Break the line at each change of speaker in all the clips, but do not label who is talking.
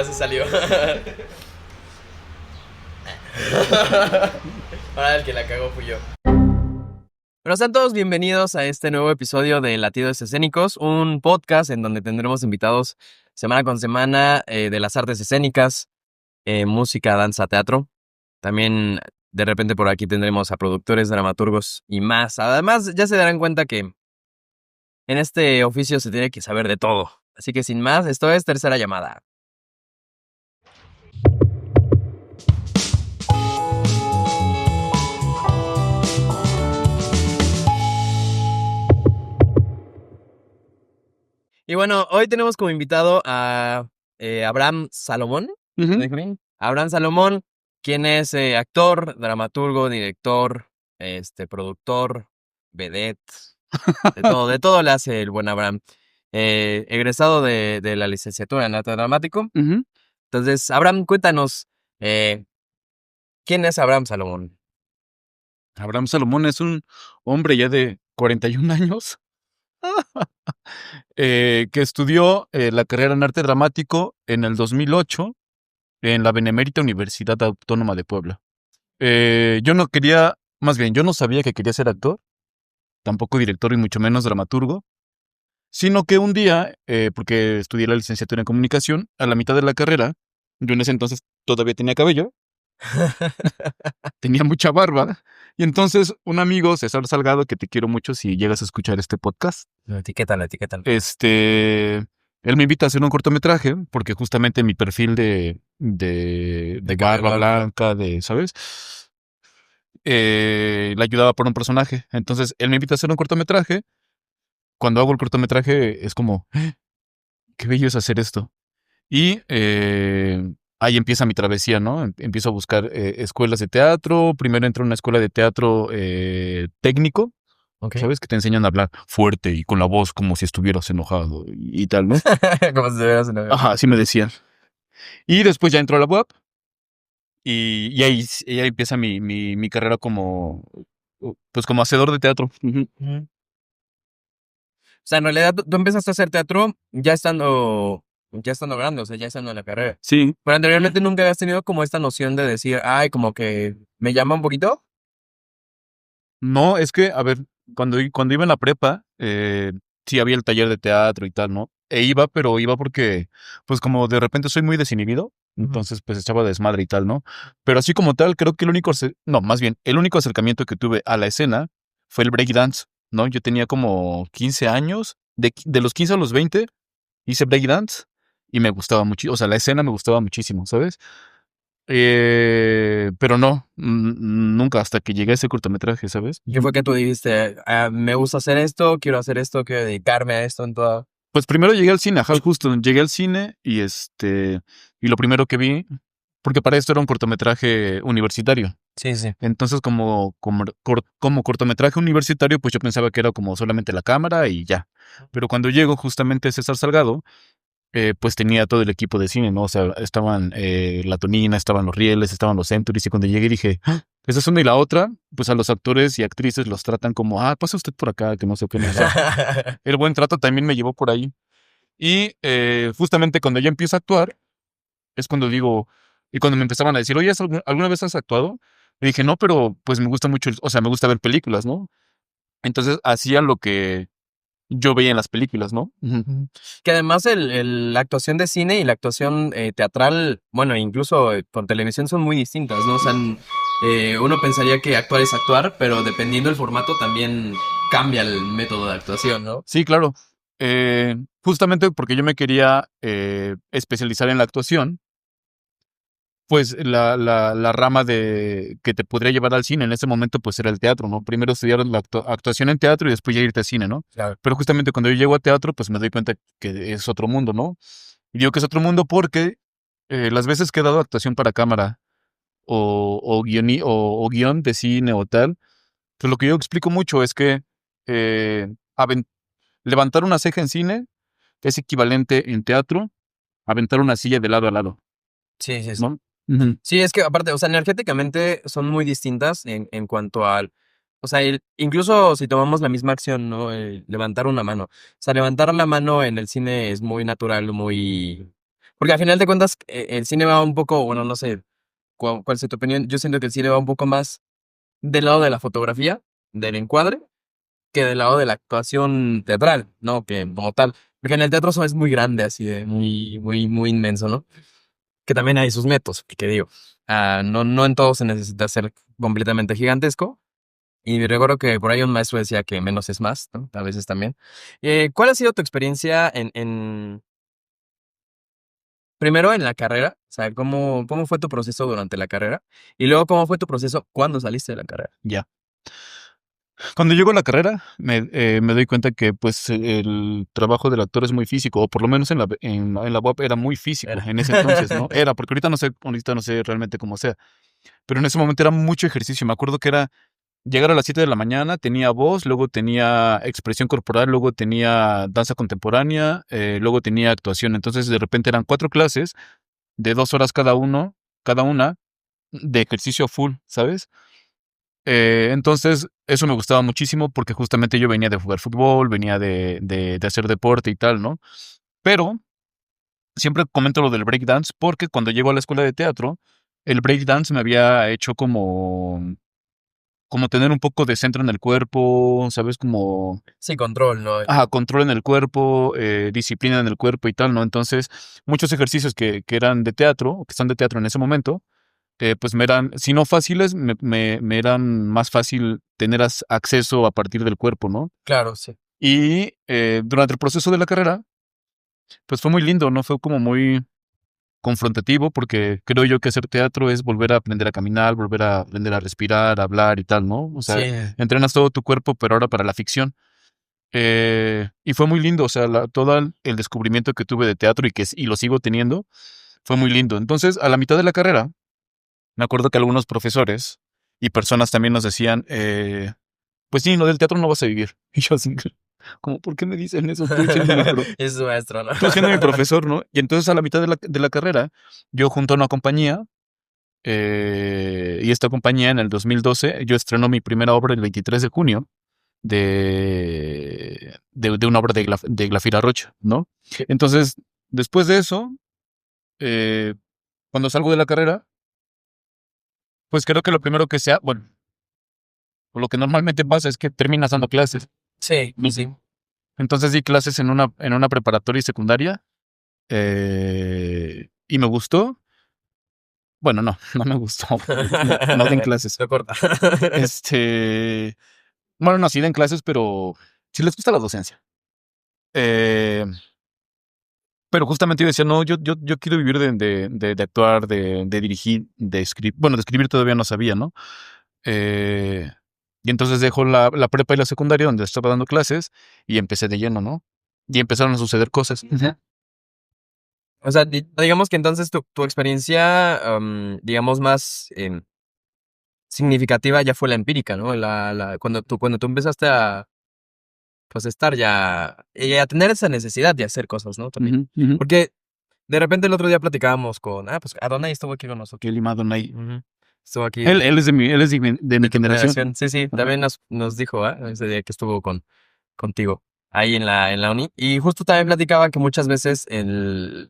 Ahora sí salió. Ahora el que la cagó fui yo. Pero sean todos bienvenidos a este nuevo episodio de Latidos Escénicos, un podcast en donde tendremos invitados semana con semana de las artes escénicas, música, danza, teatro. También de repente por aquí tendremos a productores, dramaturgos y más. Además, ya se darán cuenta que en este oficio se tiene que saber de todo. Así que sin más, esto es Tercera Llamada. Y bueno, hoy tenemos como invitado a Abraham Salomón. ¿Lo dije bien? Abraham Salomón, quien es actor, dramaturgo, director, productor, vedette, de todo le hace el buen Abraham. Egresado de la licenciatura en arte dramático. Entonces, Abraham, cuéntanos, ¿quién es Abraham Salomón?
Abraham Salomón es un hombre ya de 41 años que estudió la carrera en arte dramático en el 2008 en la Benemérita Universidad Autónoma de Puebla. Yo no sabía que quería ser actor, tampoco director y mucho menos dramaturgo, sino que un día, porque estudié la licenciatura en comunicación, a la mitad de la carrera, yo en ese entonces todavía tenía cabello, tenía mucha barba, y entonces un amigo, César Salgado, que te quiero mucho si llegas a escuchar este podcast,
Etiquétalo.
él me invita a hacer un cortometraje, porque justamente mi perfil de barba blanca, ¿sabes? Le ayudaba por un personaje. Entonces, él me invita a hacer un cortometraje. Cuando hago el cortometraje, es como, qué bello es hacer esto. Y ahí empieza mi travesía, ¿no? Empiezo a buscar escuelas de teatro. Primero entro a una escuela de teatro técnico,
Okay.
¿sabes? Que te enseñan a hablar fuerte y con la voz como si estuvieras enojado y tal, ¿no?
Como si estuvieras enojado.
Ajá, así me decían. Y después ya entro a la UAP y ahí empieza mi carrera como, pues como hacedor de teatro.
O sea, en realidad tú empezaste a hacer teatro ya estando grande, o sea, ya estando en la carrera.
Sí.
Pero anteriormente nunca habías tenido como esta noción de decir, ay, como que me llama un poquito.
No, es que, a ver, cuando iba en la prepa, sí había el taller de teatro y tal, ¿no? Iba, pero iba porque, pues como de repente soy muy desinhibido, entonces pues echaba desmadre y tal, ¿no? Pero así como tal, creo que el único acercamiento que tuve a la escena fue el breakdance, ¿no? Yo tenía como 15 años, de los 15 a los 20 hice breakdance y me gustaba mucho, o sea, la escena me gustaba muchísimo, ¿sabes? Pero no, nunca hasta que llegué a ese cortometraje, ¿sabes?
¿Qué fue que tú dijiste? Me gusta hacer esto, quiero dedicarme a esto en toda.
Pues primero llegué al cine, ajá, justo, llegué al cine y lo primero que vi, porque para esto era un cortometraje universitario.
Sí, sí.
Entonces, como cortometraje universitario, pues yo pensaba que era como solamente la cámara y ya. Pero cuando llego justamente César Salgado, pues tenía todo el equipo de cine, ¿no? O sea, estaban la Tonina, estaban los Rieles, estaban los Centuries, y cuando llegué dije, ¡ah! Esa es una y la otra, pues a los actores y actrices los tratan como, pasa usted por acá, que no sé qué. O sea, el buen trato también me llevó por ahí. Y justamente cuando yo empiezo a actuar, es cuando digo, y cuando me empezaban a decir, oye, ¿alguna vez has actuado? Le dije, no, pero pues me gusta mucho, o sea, me gusta ver películas, ¿no? Entonces hacía lo que yo veía en las películas, ¿no?
Que además la actuación de cine y la actuación teatral, bueno, incluso con televisión son muy distintas, ¿no? O sea, uno pensaría que actuar es actuar, pero dependiendo del formato también cambia el método de actuación, ¿no?
Sí, claro. Justamente porque yo me quería especializar en la actuación, pues la rama de que te podría llevar al cine en ese momento pues era el teatro, ¿no? Primero estudiar la actuación en teatro y después ya irte a cine, ¿no?
Claro.
Pero justamente cuando yo llego a teatro pues me doy cuenta que es otro mundo, ¿no? Y digo que es otro mundo porque las veces que he dado actuación para cámara o guión de cine o tal, pues lo que yo explico mucho es que eh, aven- levantar una ceja en cine es equivalente en teatro a aventar una silla de lado a lado,
Sí, sí, sí.
¿no? Ujú.
Sí, es que aparte, o sea, energéticamente son muy distintas en cuanto al, o sea, incluso si tomamos la misma acción, ¿no? Levantar una mano. O sea, levantar la mano en el cine es muy natural, muy, Porque al final de cuentas, el cine va un poco, bueno, no sé cuál es tu opinión. Yo siento que el cine va un poco más del lado de la fotografía, del encuadre, que del lado de la actuación teatral, ¿no? Que como tal. Porque en el teatro eso es muy grande, así de muy, muy, muy inmenso, ¿no? Que también hay sus métodos, que digo, no en todo se necesita ser completamente gigantesco. Y recuerdo que por ahí un maestro decía que menos es más, ¿no? A veces también. ¿Cuál ha sido tu experiencia primero en la carrera? O sea, ¿cómo fue tu proceso durante la carrera? Y luego, ¿cómo fue tu proceso cuando saliste de la carrera?
Ya. Cuando llego a la carrera, me doy cuenta que pues el trabajo del actor es muy físico, o por lo menos en la UAP era muy físico
Era.
en ese entonces, ¿no? Era, porque ahorita no sé realmente cómo sea, pero en ese momento era mucho ejercicio. Me acuerdo que era llegar a las 7 de la mañana, tenía voz, luego tenía expresión corporal, luego tenía danza contemporánea, luego tenía actuación. Entonces de repente eran 4 clases de 2 horas cada una, de ejercicio full, ¿sabes? Entonces, eso me gustaba muchísimo porque justamente yo venía de jugar fútbol, venía de hacer deporte y tal, ¿no? Pero siempre comento lo del breakdance porque cuando llego a la escuela de teatro, el breakdance me había hecho como tener un poco de centro en el cuerpo, ¿sabes? Como,
Sí, control, ¿no?
control en el cuerpo, disciplina en el cuerpo y tal, ¿no? Entonces, muchos ejercicios que eran de teatro, o que están de teatro en ese momento, pues me eran, si no fáciles, me eran más fácil tener acceso a partir del cuerpo, ¿no?
Claro, sí.
Y durante el proceso de la carrera, pues fue muy lindo, ¿no? Fue como muy confrontativo porque creo yo que hacer teatro es volver a aprender a caminar, volver a aprender a respirar, a hablar y tal, ¿no? O sea,
Sí.
entrenas todo tu cuerpo, pero ahora para la ficción. Y fue muy lindo, o sea, todo el descubrimiento que tuve de teatro y lo sigo teniendo, fue muy lindo. Entonces, a la mitad de la carrera, me acuerdo que algunos profesores y personas también nos decían, pues sí, no, del teatro no vas a vivir. Y yo así, como, ¿por qué me dicen eso?
Es su maestro, ¿no?
Tú siendo mi profesor, ¿no? Y entonces a la mitad de la carrera, yo junto a una compañía, y esta compañía en el 2012, yo estrenó mi primera obra el 23 de junio de una obra de Glafira Rocha, ¿no? Entonces, después de eso, eh, cuando salgo de la carrera, pues creo que lo primero que sea, bueno, lo que normalmente pasa es que terminas dando clases.
Sí, sí.
Entonces di clases en una preparatoria y secundaria, y me gustó. Bueno, no, no me gustó. No den clases.
Lo corta.
Este, bueno, no, sí den clases, pero sí les gusta la docencia. Eh, pero justamente yo decía, no, yo quiero vivir de actuar, de dirigir, de escribir. Bueno, de escribir todavía no sabía, ¿no? Eh, y entonces dejo la prepa y la secundaria donde estaba dando clases y empecé de lleno, ¿no? Y empezaron a suceder cosas. Ujú.
O sea, digamos que entonces tu experiencia, digamos, más significativa ya fue la empírica, ¿no? Cuando tú empezaste a, pues, estar ya, y a tener esa necesidad de hacer cosas, ¿no? También.
Ujú, ujú.
Porque de repente el otro día platicábamos pues Adonai estuvo aquí con nosotros.
Kelly Madonay.
Ujú. Estuvo aquí
Él es de mi
de tu
generación.
generación. Sí, sí,
Ajá.
también nos dijo, ese día que estuvo contigo ahí en la uni. Y justo también platicaba que muchas veces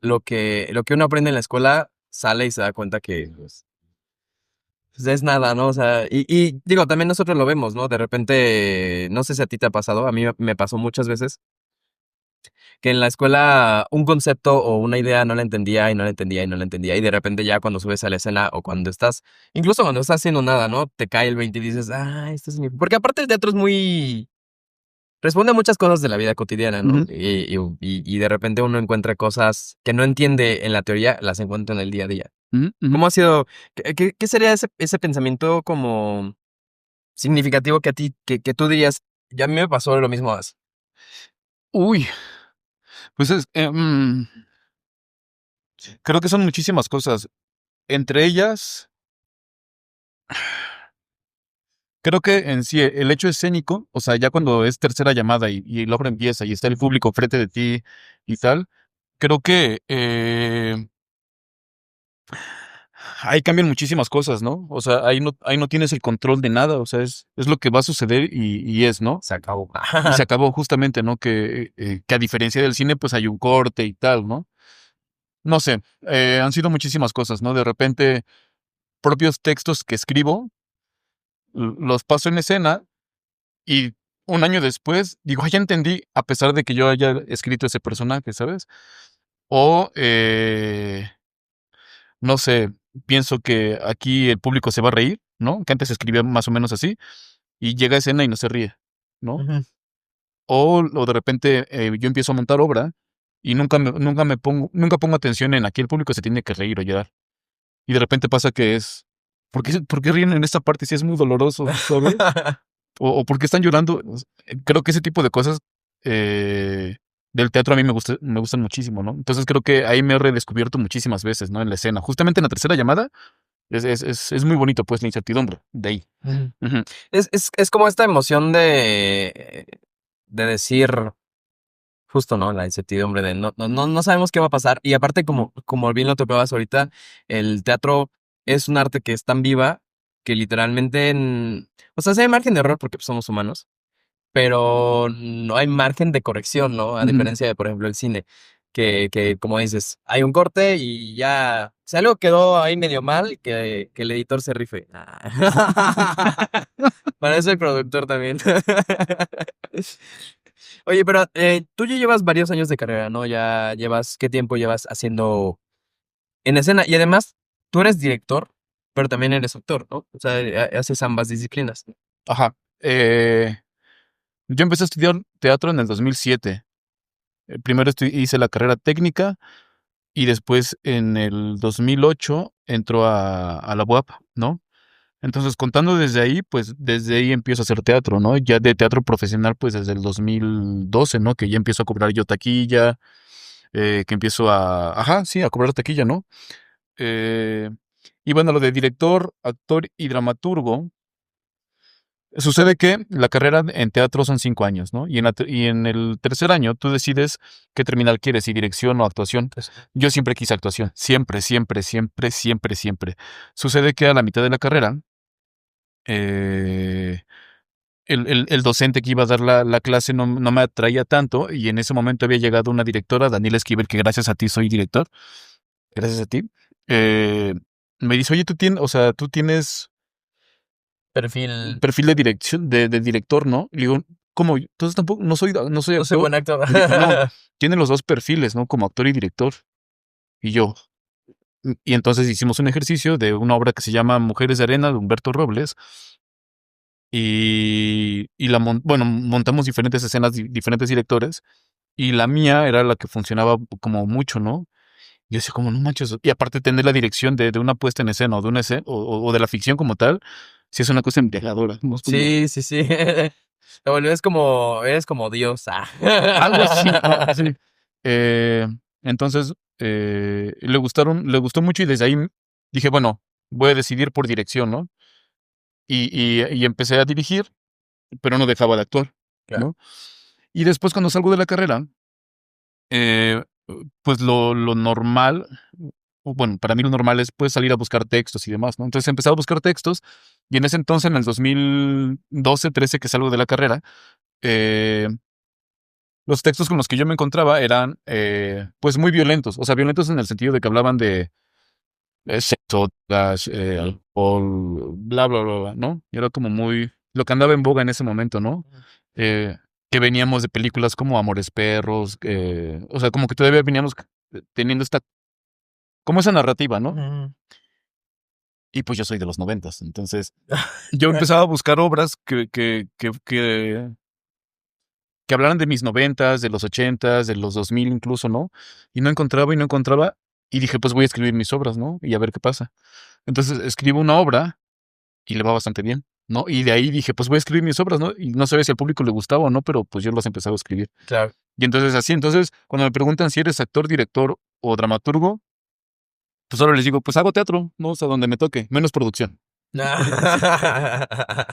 lo que uno aprende en la escuela sale y se da cuenta que pues, es nada, ¿no? O sea, y digo, también nosotros lo vemos, ¿no? De repente, no sé si a ti te ha pasado, a mí me pasó muchas veces que en la escuela un concepto o una idea no la entendía y no la entendía y no la entendía. Y de repente ya cuando subes a la escena o incluso cuando estás haciendo nada, ¿no? Te cae el 20 y dices, esto es mi. Porque aparte el teatro es muy. Responde a muchas cosas de la vida cotidiana, ¿no?
Ujú,
Y de repente uno encuentra cosas que no entiende en la teoría, las encuentra en el día a día.
ujú, ujú.
¿Cómo ha sido? ¿Qué sería ese pensamiento como significativo que a ti, que tú dirías, ya a mí me pasó lo mismo?
Uy, pues creo que son muchísimas cosas. Entre ellas, creo que en sí el hecho escénico, o sea, ya cuando es tercera llamada y la obra empieza y está el público frente de ti y tal, creo que ahí cambian muchísimas cosas, ¿no? O sea, ahí no tienes el control de nada, o sea, es lo que va a suceder y es, ¿no?
Se acabó.
Y se acabó justamente, ¿no? Que a diferencia del cine, pues hay un corte y tal, ¿no? no sé, han sido muchísimas cosas, ¿no? De repente, propios textos que escribo, los paso en escena y un año después digo, ya entendí, a pesar de que yo haya escrito ese personaje, ¿sabes? O, no sé, pienso que aquí el público se va a reír, ¿no? Que antes se escribía más o menos así, y llega a escena y no se ríe, ¿no?
Ujú.
O de repente yo empiezo a montar obra y nunca pongo atención en aquí el público se tiene que reír o llorar. Y de repente pasa que es, ¿por qué ríen en esta parte si es muy doloroso, ¿sabes? O ¿por qué están llorando? Creo que ese tipo de cosas eh, del teatro a mí me gustan muchísimo, ¿no? Entonces creo que ahí me he redescubierto muchísimas veces, ¿no? En la escena. Justamente en la tercera llamada es muy bonito, pues, la incertidumbre de ahí.
Ujú.
Ujú.
Es como esta emoción de decir, justo, ¿no? La incertidumbre de no sabemos qué va a pasar. Y aparte, como bien lo tocabas ahorita, el teatro es un arte que es tan viva que literalmente, o sea, sí hay margen de error porque pues, somos humanos, pero no hay margen de corrección, ¿no? A
Ujú.
diferencia de, por ejemplo, el cine, que como dices, hay un corte y ya, si algo quedó ahí medio mal, que el editor se rife. Para eso el productor también. Oye, pero tú ya llevas varios años de carrera, ¿no? Ya llevas, ¿qué tiempo llevas haciendo en escena? Y además, tú eres director, pero también eres actor, ¿no? O sea, haces ambas disciplinas.
Ajá. Yo empecé a estudiar teatro en el 2007. Primero hice la carrera técnica y después en el 2008 entró a la UAP, ¿no? Entonces, contando desde ahí, pues desde ahí empiezo a hacer teatro, ¿no? Ya de teatro profesional, pues desde el 2012, ¿no? Que ya empiezo a cobrar yo taquilla, que empiezo ajá, sí, a cobrar taquilla, ¿no? Eh, y bueno, lo de director, actor y dramaturgo, sucede que la carrera en teatro son 5 años, ¿no? Y en el tercer año tú decides qué terminal quieres, si dirección o actuación.
Pues,
Yo siempre quise actuación, siempre, siempre, siempre, siempre, siempre. Sucede que a la mitad de la carrera, eh, el docente que iba a dar la clase no me atraía tanto y en ese momento había llegado una directora, Daniela Esquivel, que gracias a ti soy director, gracias a ti. eh, Me dice, oye, o sea, tú tienes
perfil,
perfil de dirección, de director, ¿no? Y le digo, ¿cómo? Entonces tampoco, no soy
no soy
actor.
buen actor.
Me dijo, no, tiene los dos perfiles, ¿no? Como actor y director. Y yo, y entonces hicimos un ejercicio de una obra que se llama Mujeres de Arena de Humberto Robles. Bueno, montamos diferentes escenas, diferentes directores. Y la mía era la que funcionaba como mucho, ¿no? Y yo decía, como no manches. Y aparte tener la dirección de una puesta en escena o de una escena, o de la ficción como tal, sí es una cosa embriagadora, ¿no? Es como
Sí, sí, sí. Te volvés eres como Dios.
algo así, ¿no? Sí. Eh, entonces, le gustó mucho y desde ahí dije, bueno, voy a decidir por dirección, ¿no? Y empecé a dirigir, pero no dejaba de actuar,
Claro.
¿no? Y después cuando salgo de la carrera, eh, pues lo normal, o bueno, para mí lo normal es pues salir a buscar textos y demás, ¿no? Entonces empecé a buscar textos y en ese entonces, en el 2012, 13 que salgo de la carrera, eh, los textos con los que yo me encontraba eran pues muy violentos, o sea, violentos en el sentido de que hablaban de sexo, drogas, alcohol, bla, bla, bla, bla, ¿no? Y era como muy lo que andaba en boga en ese momento, ¿no? Eh, que veníamos de películas como Amores Perros, o sea, como que todavía veníamos teniendo como esa narrativa, ¿no?
Ujú.
Y pues yo soy de los noventas, entonces yo empezaba a buscar obras que hablaran de mis noventas, de los ochentas, de los 2000 incluso, ¿no? Y no encontraba y no encontraba, y dije, pues voy a escribir mis obras, ¿no? Y a ver qué pasa. Entonces escribo una obra y le va bastante bien, ¿no? Y de ahí dije, pues voy a escribir mis obras, ¿no? Y no sabía si al público le gustaba o no, pero pues yo las empezaba a escribir.
Claro.
Y entonces así, entonces cuando me preguntan si eres actor, director o dramaturgo, pues ahora les digo, pues hago teatro, ¿no? O sea, donde me toque, menos producción.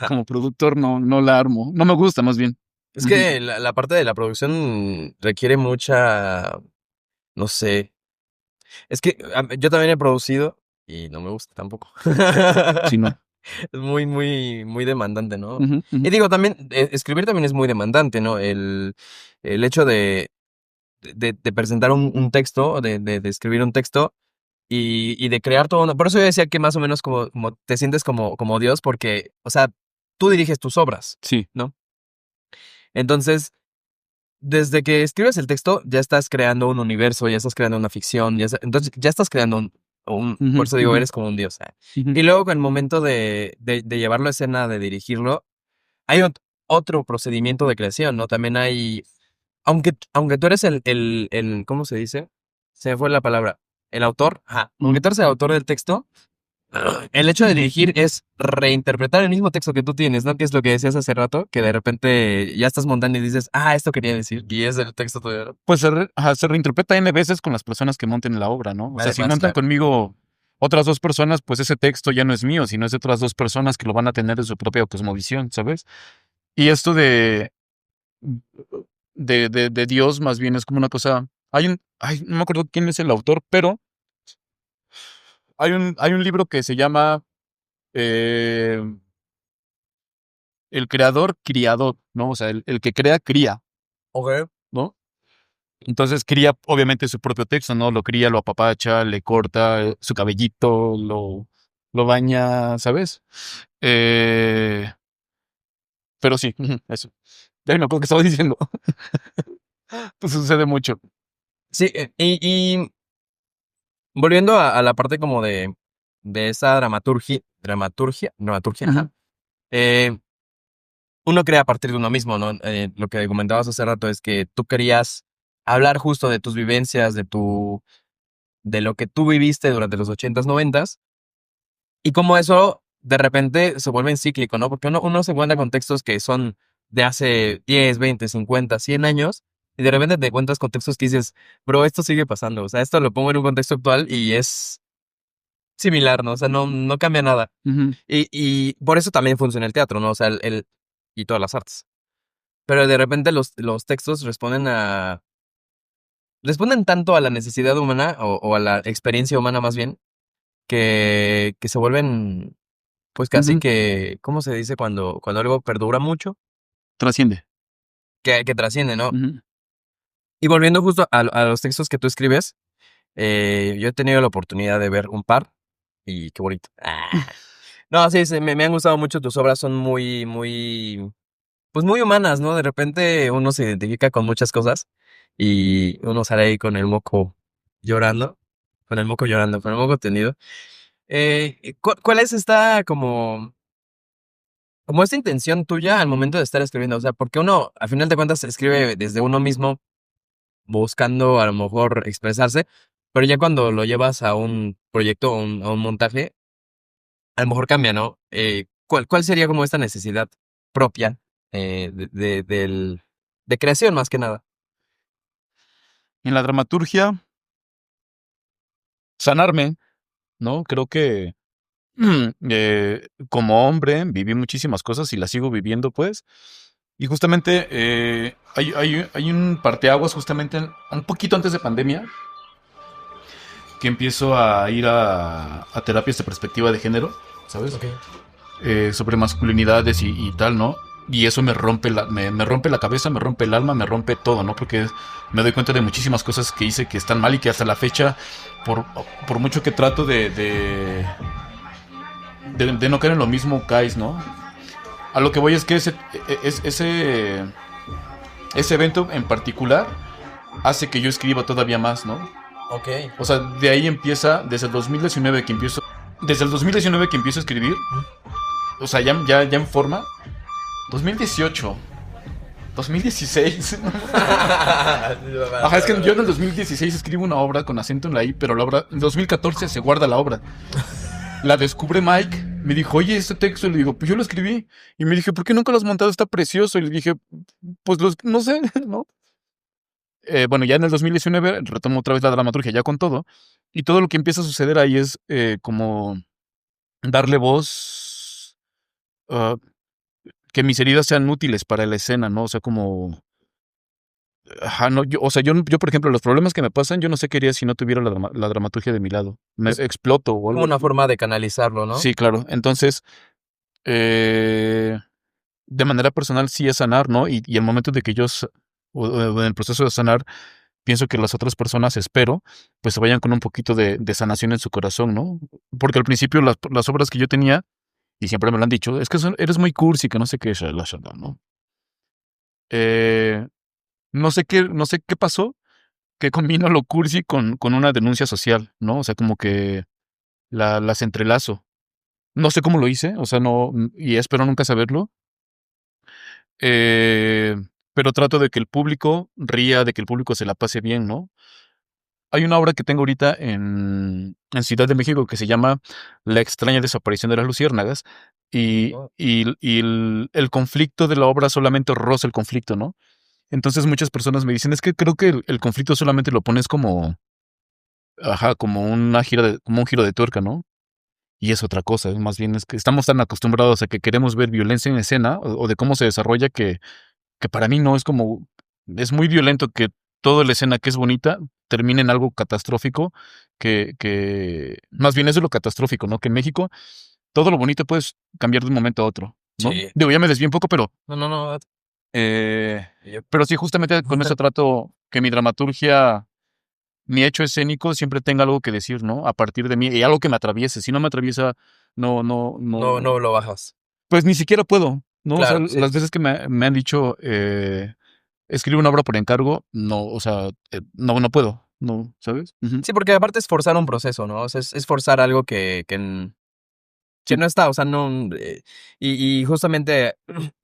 Como productor no la armo, no me gusta más bien.
Es
Ujú.
que la parte de la producción requiere mucha, no sé. Es que yo también he producido y no me gusta tampoco.
Sí, no.
Es muy, muy, muy demandante, ¿no?
Ujú, ujú.
Y digo, también, escribir también es muy demandante, ¿no? El hecho de de presentar un texto, de escribir un texto y de crear todo. Por eso yo decía que más o menos como te sientes como Dios, porque, o sea, tú diriges tus obras,
Sí.
¿no? Entonces, desde que escribes el texto, ya estás creando un universo, ya estás creando una ficción, entonces ya estás creando por
Ujú,
eso digo,
ujú,
eres como un dios.
ujú.
Y luego con el momento de llevarlo a escena, de dirigirlo, hay otro procedimiento de creación, ¿no? También hay, aunque tú eres ¿cómo se dice? Se me fue la palabra. El autor, ajá. Aunque tú eres el autor del texto, el hecho de dirigir es reinterpretar el mismo texto que tú tienes, ¿no? Que es lo que decías hace rato, que de repente ya estás montando y dices, esto quería decir, y es el texto tuyo, ¿no?
Pues se reinterpreta N veces con las personas que monten la obra, ¿no? O sea, si
Además,
montan
claro.
conmigo otras dos personas, pues ese texto ya no es mío, sino es de otras dos personas que lo van a tener de su propia cosmovisión, ¿sabes? Y esto de Dios más bien es como una cosa. No me acuerdo quién es el autor, pero hay un libro que se llama eh, El creador criador, ¿no? O sea, el que crea, cría,
Ok.
¿no? Entonces cría obviamente su propio texto, ¿no? Lo cría, lo apapacha, le corta su cabellito, lo baña, ¿sabes? Eh, pero sí, eso. Ya no me acuerdo qué estaba diciendo. Pues sucede mucho.
Sí, y volviendo a la parte como de esa dramaturgia,
Ujú.
ajá. eh, Uno crea a partir de uno mismo, ¿no? Lo que comentabas hace rato es que tú querías hablar justo de tus vivencias, de lo que tú viviste durante los ochentas, noventas, y cómo eso de repente se vuelve en cíclico, ¿no? Porque uno se encuentra con textos que son de hace 10, 20, 50, 100 años, y de repente te encuentras con textos que dices, bro, esto sigue pasando, o sea, esto lo pongo en un contexto actual y es similar, ¿no? O sea, no cambia nada.
Ujú.
Y por eso también funciona el teatro, ¿no? O sea, y todas las artes. Pero de repente los textos responden tanto a la necesidad humana o a la experiencia humana más bien, que se vuelven, pues casi
Ujú.
que, ¿cómo se dice cuando algo perdura mucho?
Trasciende.
Que trasciende, ¿no?
Ujú.
Y volviendo justo a los textos que tú escribes, yo he tenido la oportunidad de ver un par y qué bonito. No, sí, me han gustado mucho tus obras, son pues muy humanas, ¿no? De repente uno se identifica con muchas cosas y uno sale ahí con el moco llorando, con el moco tendido. ¿Cuál es esta como esta intención tuya al momento de estar escribiendo? O sea, porque uno, al final de cuentas, escribe desde uno mismo, buscando a lo mejor expresarse, pero ya cuando lo llevas a un proyecto, a un montaje, a lo mejor cambia, ¿no? ¿Cuál sería como esta necesidad propia de creación más que nada?
En la dramaturgia, sanarme, ¿no? Creo que como hombre viví muchísimas cosas y las sigo viviendo, pues. Y justamente hay un parteaguas justamente un poquito antes de pandemia que empiezo a ir a terapias de perspectiva de género, ¿sabes?
Ok.
Sobre masculinidades y tal, ¿no? Y eso me rompe la cabeza, me rompe el alma, me rompe todo, ¿no? Porque me doy cuenta de muchísimas cosas que hice que están mal y que hasta la fecha, por, por mucho que trato de no caer en lo mismo, caes, ¿no? A lo que voy es que ese evento en particular hace que yo escriba todavía más, ¿no?
Ok.
O sea, de ahí empieza, desde el 2019 que empiezo a escribir, o sea, ya en forma, 2018, 2016. Ajá, es que yo en el 2016 escribo una obra con acento en la I, pero la obra, en 2014 se guarda la obra. La descubre Mike, me dijo, oye, este texto, y le digo, pues yo lo escribí. Y me dije, ¿por qué nunca lo has montado? Está precioso. Y le dije, pues no sé, ¿no? Bueno, ya en el 2019 retomo otra vez la dramaturgia, ya con todo. Y todo lo que empieza a suceder ahí es como darle voz, ah, que mis heridas sean útiles para la escena, ¿no? O sea, como... Ajá, no, o sea, yo, por ejemplo, los problemas que me pasan, yo no sé qué haría si no tuviera la dramaturgia de mi lado. Me
Es
exploto o
como
algo
una
así.
forma de canalizarlo, ¿no?
Sí, claro. Entonces, eh, de manera personal sí es sanar, ¿no? Y el momento de que o en el proceso de sanar, pienso que las otras personas, espero, pues se vayan con un poquito de sanación en su corazón, ¿no? Porque al principio las obras que yo tenía, y siempre me lo han dicho, es que eres muy cursi, que no sé qué, shalala, shalala, ¿no? Eh, no sé qué pasó, que combino lo cursi con una denuncia social, ¿no? O sea, como que las entrelazo. No sé cómo lo hice, o sea, no, y espero nunca saberlo. Eh, pero trato de que el público ría, de que el público se la pase bien, ¿no? Hay una obra que tengo ahorita en Ciudad de México que se llama La extraña desaparición de las luciérnagas, y el conflicto de la obra solamente roza el conflicto, ¿no? Entonces muchas personas me dicen, es que creo que el conflicto solamente lo pones como, ajá, como un giro de tuerca, ¿no? Y es otra cosa, más bien es que estamos tan acostumbrados a que queremos ver violencia en escena o de cómo se desarrolla que para mí no es como, es muy violento que toda la escena que es bonita termine en algo catastrófico, más bien eso es lo catastrófico, ¿no? Que en México todo lo bonito puedes cambiar de un momento a otro, ¿no?
Sí.
Digo, ya me desvié un poco, pero,
No, no, no.
eh,
Yo-
pero sí, justamente con eso trato que mi dramaturgia, mi hecho escénico siempre tenga algo que decir, ¿no? A partir de mí, y algo que me atraviese. Si no me atraviesa, no, no,
No,
no,
no lo bajas.
pues ni siquiera puedo, ¿no? O sea,
Claro, sí.
las veces que me han dicho, escribe una obra por encargo, no, o sea, no puedo, no, ¿sabes? Ujú.
Sí, porque aparte es forzar un proceso, ¿no? O sea, es forzar algo que
Sí.
no está, o sea, no. Y justamente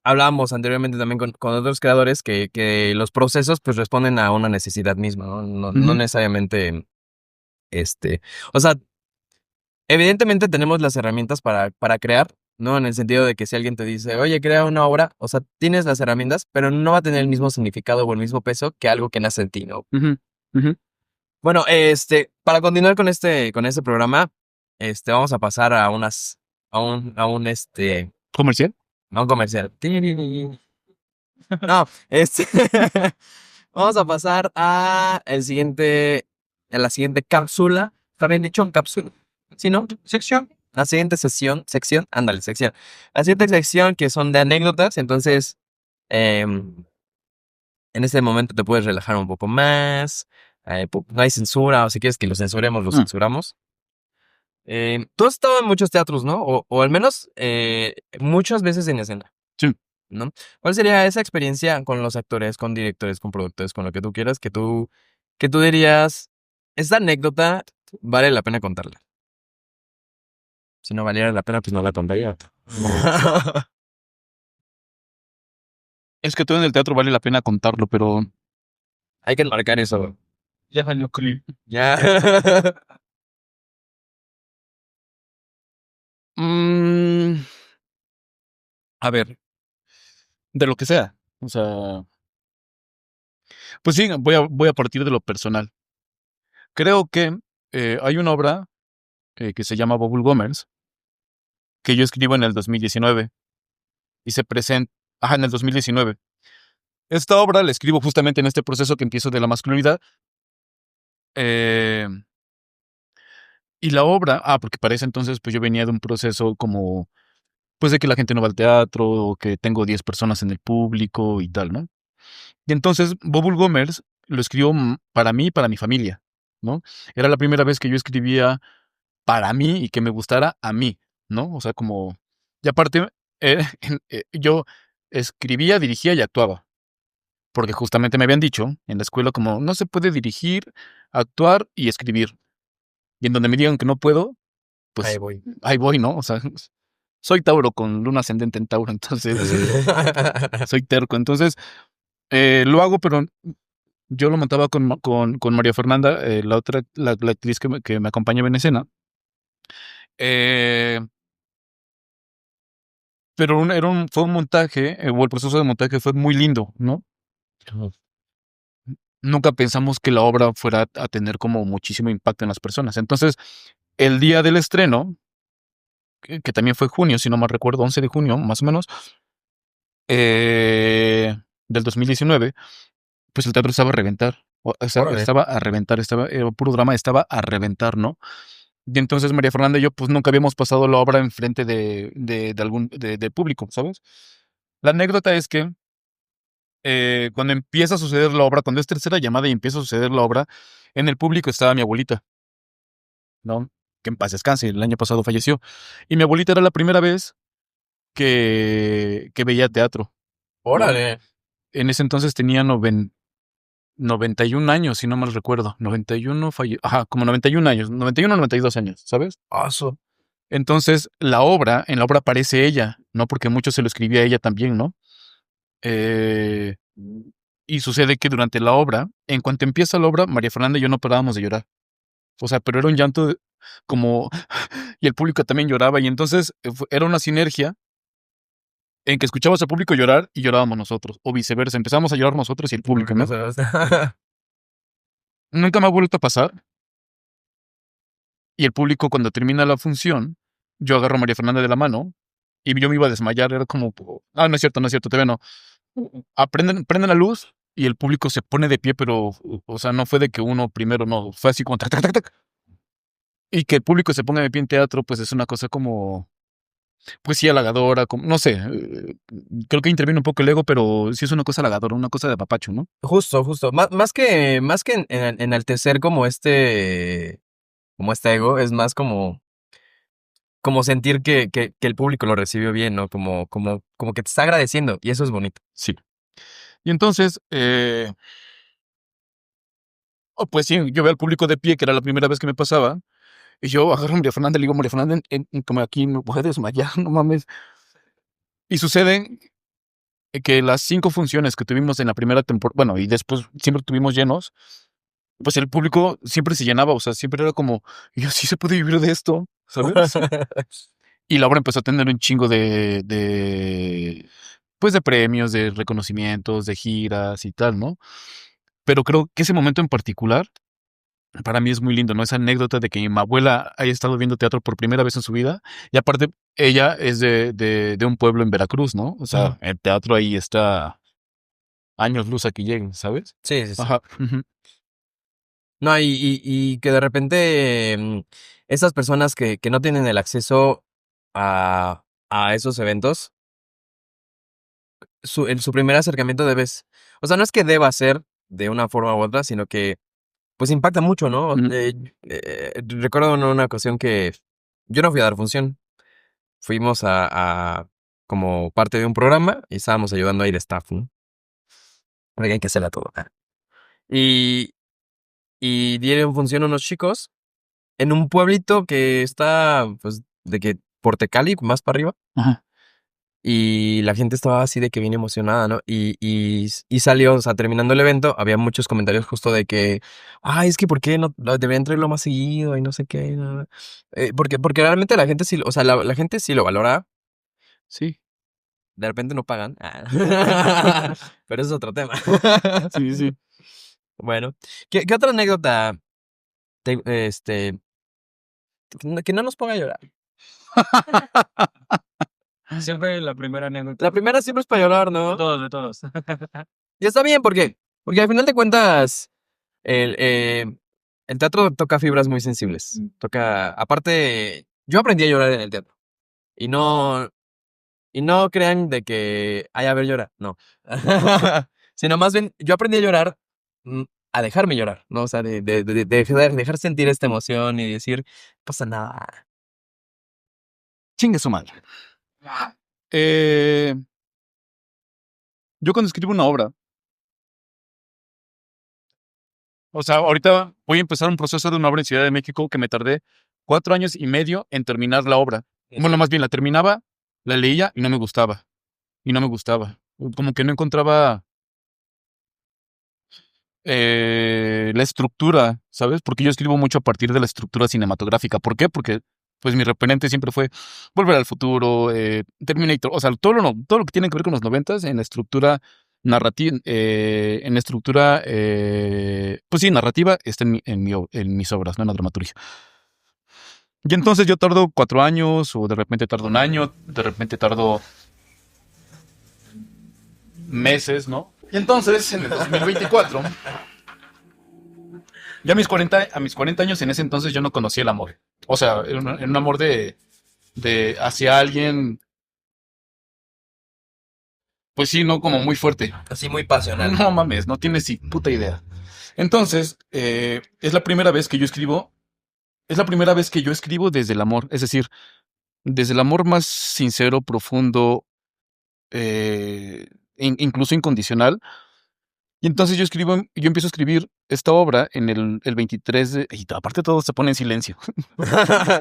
hablábamos anteriormente también con otros creadores que los procesos pues responden a una necesidad misma, ¿no? No
Ujú,
necesariamente, este, o sea, evidentemente tenemos las herramientas para crear, ¿no? En el sentido de que si alguien te dice, oye, crea una obra, o sea, tienes las herramientas, pero no va a tener el mismo significado o el mismo peso que algo que nace en ti, ¿no?
ujú, ujú.
Bueno, para continuar con este programa, vamos a pasar
¿Comercial?
a un comercial. No, vamos a pasar a la siguiente cápsula. ¿Está bien dicho? Cápsula. ¿Sí, no? Sección. La siguiente sección, ándale, sección. La siguiente sección que son de anécdotas, entonces, em, en este momento te puedes relajar un poco más. No hay censura, o si quieres que lo censuremos, lo
Mm,
censuramos. Tú has estado en muchos teatros, ¿no? O al menos muchas veces en escena,
sí.
¿no? ¿Cuál sería esa experiencia con los actores, con directores, con productores, con lo que tú quieras, que tú dirías, esta anécdota vale la pena contarla? Si no valiera la pena, pues no la contaría.
Es que todo en el teatro vale la pena contarlo, pero
Hay que marcar eso.
ya valió clip.
Ya.
Mm, a ver, de lo que sea. O sea, pues sí, voy a partir de lo personal. Creo que hay una obra que se llama Bubble Gomers, que yo escribo en el 2019 y se presenta, ajá, en el 2019. Esta obra la escribo justamente en este proceso que empiezo de la masculinidad. eh, y la obra, porque para ese entonces pues yo venía de un proceso como, pues de que la gente no va al teatro, o que tengo 10 personas en el público y tal, ¿no? Y entonces Bubble Gomers lo escribo para mí y para mi familia, ¿no? Era la primera vez que yo escribía para mí y que me gustara a mí, ¿no? O sea, como, y aparte, yo escribía, dirigía y actuaba. Porque justamente me habían dicho en la escuela como no se puede dirigir, actuar y escribir. Y en donde me digan que no puedo,
Ahí
pues
voy.
ahí voy, ¿no? O sea, soy Tauro con luna ascendente en Tauro, entonces soy terco. Entonces lo hago, pero yo lo montaba con María Fernanda, la otra, la actriz que me acompañaba en escena. Eh, pero fue un montaje, o el proceso de montaje fue muy lindo, ¿no? Nunca pensamos que la obra fuera a tener como muchísimo impacto en las personas. Entonces, el día del estreno, que también fue junio, si no mal recuerdo, 11 de junio, más o menos, del 2019, pues el teatro estaba a reventar. O sea,
Órale.
estaba a reventar, era puro drama, estaba a reventar, ¿no? Y entonces María Fernanda y yo, pues nunca habíamos pasado la obra enfrente de algún de público, ¿sabes? La anécdota es que cuando empieza a suceder la obra, cuando es tercera llamada y empieza a suceder la obra, en el público estaba mi abuelita, ¿no? Que en paz descanse, el año pasado falleció. Y mi abuelita era la primera vez que veía teatro, ¿no?
Órale.
En ese entonces tenía 91 años, si no mal recuerdo. 91 ajá, como 91 años, 91 o 92 años, ¿sabes?
Oso.
Entonces, en la obra aparece ella, ¿no? Porque mucho se lo escribía a ella también, ¿no? Eh, y sucede que durante la obra, en cuanto empieza la obra, María Fernanda y yo no parábamos de llorar. O sea, pero era un llanto como... Y el público también lloraba, y entonces era una sinergia en que escuchabas al público llorar y llorábamos nosotros, o viceversa, empezamos a llorar nosotros y el público, ¿no? Nunca me ha vuelto a pasar, y el público cuando termina la función, yo agarro a María Fernanda de la mano y yo me iba a desmayar, era como, ah, no es cierto, todavía no. Prenden la luz y el público se pone de pie, pero, o sea, no fue de que uno primero, no, fue así como tac, tac, tac, tac. Y que el público se ponga de pie en teatro, pues es una cosa como, pues sí, halagadora, como, no sé, creo que interviene un poco el ego, pero sí es una cosa halagadora, una cosa de papacho, ¿no?
Justo, justo. Más que enaltecer como este ego, es más como sentir que el público lo recibió bien, ¿no? Como que te está agradeciendo, y eso es bonito.
Sí. Y entonces, pues sí, yo veo al público de pie, que era la primera vez que me pasaba, y yo agarro a María Fernanda y le digo, María Fernanda, como aquí me voy a desmayar, no mames. Y sucede que las 5 funciones que tuvimos en la primera temporada, bueno, y después siempre tuvimos llenos, pues el público siempre se llenaba, o sea, siempre era como, y yo sí se puede vivir de esto, ¿sabes? Y la obra empezó a tener un chingo pues de premios, de reconocimientos, de giras y tal, ¿no? Pero creo que ese momento en particular, para mí es muy lindo, ¿no? Esa anécdota de que mi abuela haya estado viendo teatro por primera vez en su vida, y aparte, ella es de un pueblo en Veracruz, ¿no? O sea, el teatro ahí está años luz a que lleguen, ¿sabes?
Sí, sí, sí.
Ajá. Ujú.
No, y que de repente esas personas que no tienen el acceso a esos eventos, en su primer acercamiento debes, o sea, no es que deba ser de una forma u otra, sino que pues impacta mucho, ¿no?
Ujú.
Recuerdo en una ocasión que yo no fui a dar función, fuimos a como parte de un programa y estábamos ayudando a ir staff, ¿no? Porque hay que hacerla todo. Y, y dieron función unos chicos en un pueblito que está, pues, de que por Tecali, más para arriba.
Ajá.
Y la gente estaba así de que bien emocionada, ¿no? Y salió, o sea, terminando el evento, había muchos comentarios justo de que, ay, es que ¿por qué no deberían traerlo más seguido y no sé qué? No? Porque realmente la gente sí, o sea, la gente sí lo valora,
Sí,
de repente no pagan. Pero eso es otro tema.
sí, sí.
Bueno, ¿qué otra anécdota este, que no nos ponga a llorar?
Siempre la primera anécdota.
La primera siempre es para llorar,
De
¿no?
todos, de todos.
Y está bien, ¿por qué? Porque al final de cuentas, el, eh, el teatro toca fibras muy sensibles. Toca, aparte, yo aprendí a llorar en el teatro. Y no crean de que, ay, a ver, llora. No. Sino más bien, yo aprendí a llorar, a dejarme llorar, ¿no? O sea, de dejar sentir esta emoción y decir, no pasa nada.
Chingue su madre. Eh, yo cuando escribo una obra, o sea, ahorita voy a empezar un proceso de una obra en Ciudad de México que me tardé 4 años y medio en terminar la obra. Bueno, más bien la terminaba, la leía y no me gustaba. Y no me gustaba. Como que no encontraba la estructura, ¿sabes? Porque yo escribo mucho a partir de la estructura cinematográfica. ¿Por qué? Porque pues mi referente siempre fue Volver al Futuro, Terminator, o sea, todo lo que tiene que ver con los noventas en la estructura narrativa, pues sí, narrativa, está en mis obras, no en la dramaturgia. Y entonces yo tardo 4 años, o de repente tardo un año, de repente tardo meses, ¿no? Y entonces, en el 2024, ya a mis 40 años, en ese entonces yo no conocía el amor. O sea, era un amor de hacia alguien Pues sí, no, como muy fuerte.
Así muy pasional.
No mames, no tienes ni puta idea. Entonces, es la primera vez que yo escribo. Es la primera vez que yo escribo desde el amor. Es decir, desde el amor más sincero, profundo, incluso incondicional. Y entonces yo empiezo a escribir esta obra en el 23 de... Y aparte todo se pone en silencio.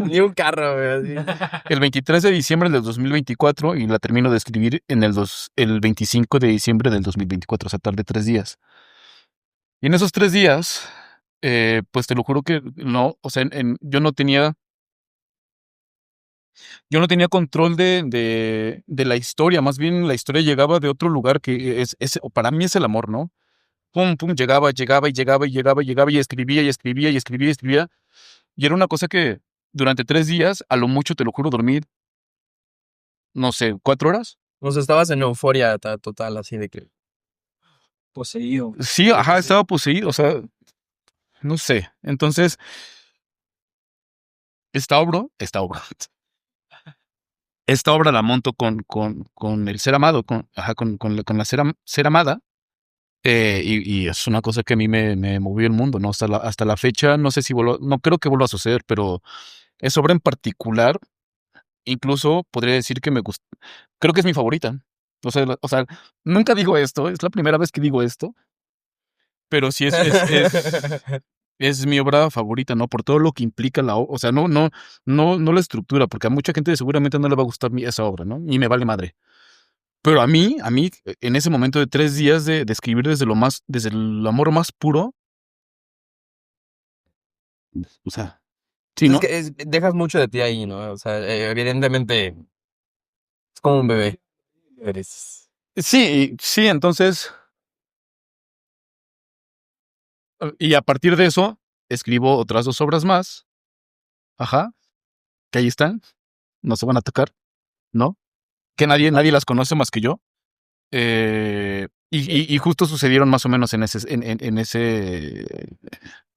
Ni un carro, güey. Así.
El 23 de diciembre del 2024 y la termino de escribir en el 25 de diciembre del 2024, o sea, tardé 3 días. Y en esos 3 días, pues te lo juro que no, o sea, yo no tenía control de la historia, más bien la historia llegaba de otro lugar que o para mí es el amor, ¿no? Pum, pum, llegaba, llegaba y llegaba y llegaba y llegaba y escribía y escribía y escribía y escribía. Y era una cosa que durante 3 días, a lo mucho, te lo juro, dormí, no sé, 4 horas.
O sea, estabas en euforia total, así de que...
Poseído.
Sí, ajá, estaba poseído, o sea, no sé. Entonces, esta obra la monto con el ser amado, con la ser amada. Y es una cosa que a mí me movió el mundo, ¿no? Hasta la fecha, no sé si no creo que vuelva a suceder, pero esa obra en particular, incluso podría decir que me gusta, creo que es mi favorita. O sea, nunca digo esto, es la primera vez que digo esto, pero sí es mi obra favorita, ¿no? Por todo lo que implica la obra, o sea, no la estructura, porque a mucha gente seguramente no le va a gustar esa obra, ¿no? Y me vale madre. Pero a mí, en ese momento de 3 días de escribir desde el amor más puro, o sea, sí,
Es
¿no?
que dejas mucho de ti ahí, ¿no? O sea, evidentemente es como un bebé. Eres...
Sí, sí, entonces, y a partir de eso, escribo otras 2 obras más, ajá, que ahí están, no se van a tocar, ¿no? Que nadie las conoce más que yo. Y justo sucedieron más o menos en ese,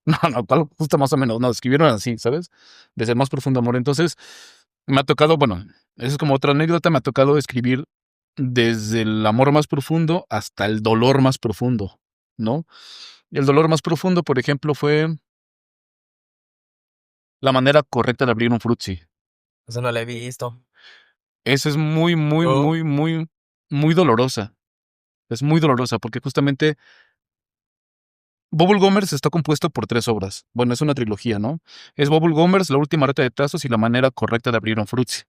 no, justo más o menos, no, escribieron así, ¿sabes? Desde el más profundo amor. Entonces, me ha tocado, bueno, eso es como otra anécdota, me ha tocado escribir desde el amor más profundo hasta el dolor más profundo, ¿no? Y el dolor más profundo, por ejemplo, fue la manera correcta de abrir un frutzi.
Eso no lo he visto.
Esa es muy, muy,
Oh.
muy, muy, muy dolorosa. Es muy dolorosa porque justamente Bubble Gomers está compuesto por 3 obras. Bueno, es una trilogía, ¿no? Es Bubble Gomers, La última reta de tazos y La manera correcta de abrir un frutzi.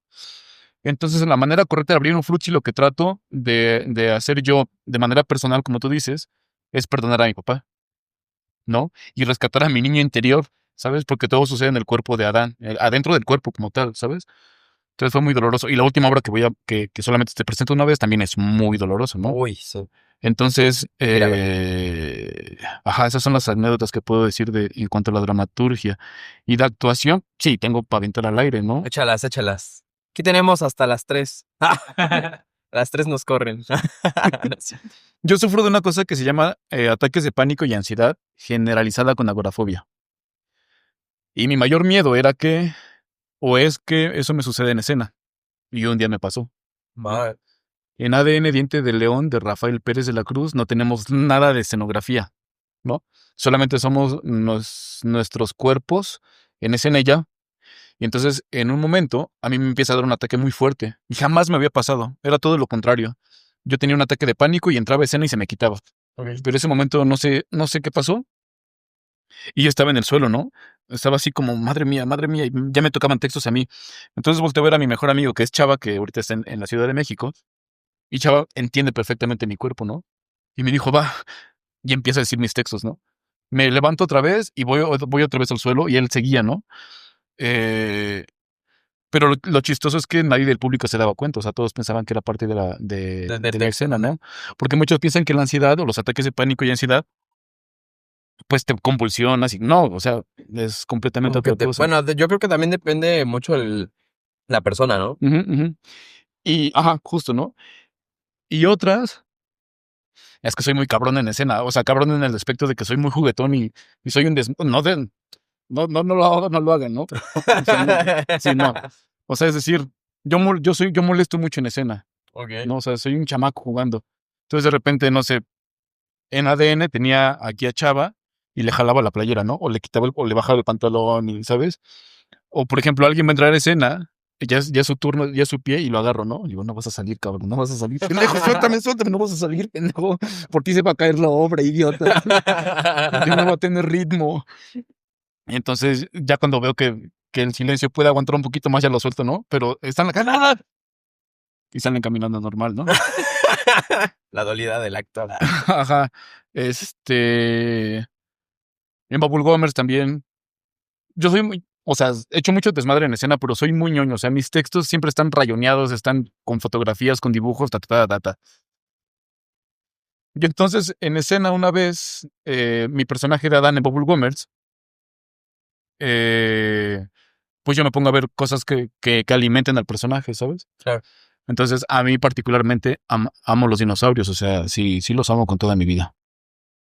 Entonces, en la manera correcta de abrir un frutzi, lo que trato de hacer yo de manera personal, como tú dices, es perdonar a mi papá, ¿no? Y rescatar a mi niño interior, ¿sabes? Porque todo sucede en el cuerpo de Adán, adentro del cuerpo como tal, ¿sabes? Entonces fue muy doloroso. Y la última obra que solamente te presento una vez también es muy doloroso, ¿no?
Uy, sí.
Entonces,
Mira,
ajá, esas son las anécdotas que puedo decir en cuanto a la dramaturgia. Y de actuación, sí, tengo para aventar al aire, ¿no?
échalas, échalas. Aquí tenemos hasta las 3. Las 3 nos corren. No es cierto.
Yo sufro de una cosa que se llama ataques de pánico y ansiedad generalizada con agorafobia. Y mi mayor miedo es que eso me suceda en escena. Y un día me pasó.
Madre.
En ADN Diente de León de Rafael Pérez de la Cruz no tenemos nada de escenografía, ¿no? Solamente somos nuestros cuerpos en escena y ya. Y entonces, en un momento, a mí me empieza a dar un ataque muy fuerte. Y jamás me había pasado. Era todo lo contrario. Yo tenía un ataque de pánico y entraba a escena y se me quitaba.
Okay.
Pero ese momento no sé qué pasó. Y yo estaba en el suelo, ¿no? Estaba así como, madre mía, y ya me tocaban textos a mí. Entonces volteé a ver a mi mejor amigo, que es Chava, que ahorita está en la Ciudad de México. Y Chava entiende perfectamente mi cuerpo, ¿no? Y me dijo, va, y empieza a decir mis textos, ¿no? Me levanto otra vez y voy otra vez al suelo y él seguía, ¿no? Eh, pero lo chistoso es que nadie del público se daba cuenta, o sea, todos pensaban que era parte de la
texto,
escena, ¿no? Porque muchos piensan que la ansiedad o los ataques de pánico y ansiedad, pues te convulsionas y no, o sea, es completamente
Como que
otra cosa.
bueno, yo creo que también depende mucho la persona, ¿no?
Ujú, ujú. Y, ajá, justo, ¿no? Y otras, es que soy muy cabrón en escena, o sea, cabrón en el aspecto de que soy muy juguetón y soy un no lo hagan, ¿no? O sea, sí, no. O sea, es decir, yo molesto mucho en escena,
Ok.
¿no? O sea, soy un chamaco jugando. Entonces de repente, no sé, en ADN tenía aquí a Chava y le jalaba la playera, ¿no? O le quitaba o le bajaba el pantalón, y, ¿sabes? O por ejemplo, alguien va a entrar a escena, ya es su turno, ya es su pie y lo agarro, ¿no? Y digo, no vas a salir, cabrón, no vas a salir. Pendejo, suéltame, no vas a salir, pendejo. Por ti se va a caer la obra, idiota. Ya no va a tener ritmo. Y entonces, ya cuando veo que el silencio puede aguantar un poquito más, ya lo suelto, ¿no? Pero están acá, ¡nada! Y salen caminando normal, ¿no?
La dualidad del actor.
Ajá. En Bubble Gomers también. Yo soy muy, o sea, he hecho mucho desmadre en escena, pero soy muy ñoño. O sea, mis textos siempre están rayoneados, están con fotografías, con dibujos, ta. Y entonces, en escena, una vez, mi personaje de Adán en Bubble Gomers, pues yo me pongo a ver cosas que alimenten al personaje, ¿sabes?
Claro.
Entonces, a mí particularmente amo los dinosaurios, o sea, sí los amo con toda mi vida.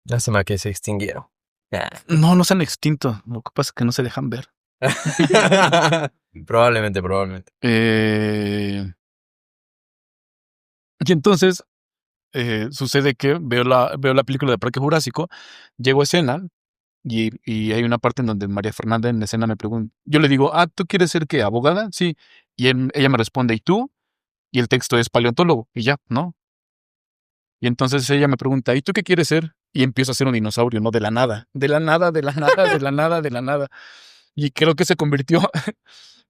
Lástima que se extinguieron.
No se han extinto, lo que pasa es que no se dejan ver.
Probablemente.
Y entonces, sucede que veo la película de Parque Jurásico, llego a escena y hay una parte en donde María Fernanda en escena me pregunta, yo le digo, ¿tú quieres ser qué, abogada? Sí. Y ella me responde, ¿y tú? Y el texto es paleontólogo, y ya, ¿no? Y entonces ella me pregunta, ¿y tú qué quieres ser? Y empiezo a ser un dinosaurio, ¿no? De la nada. Y creo que se convirtió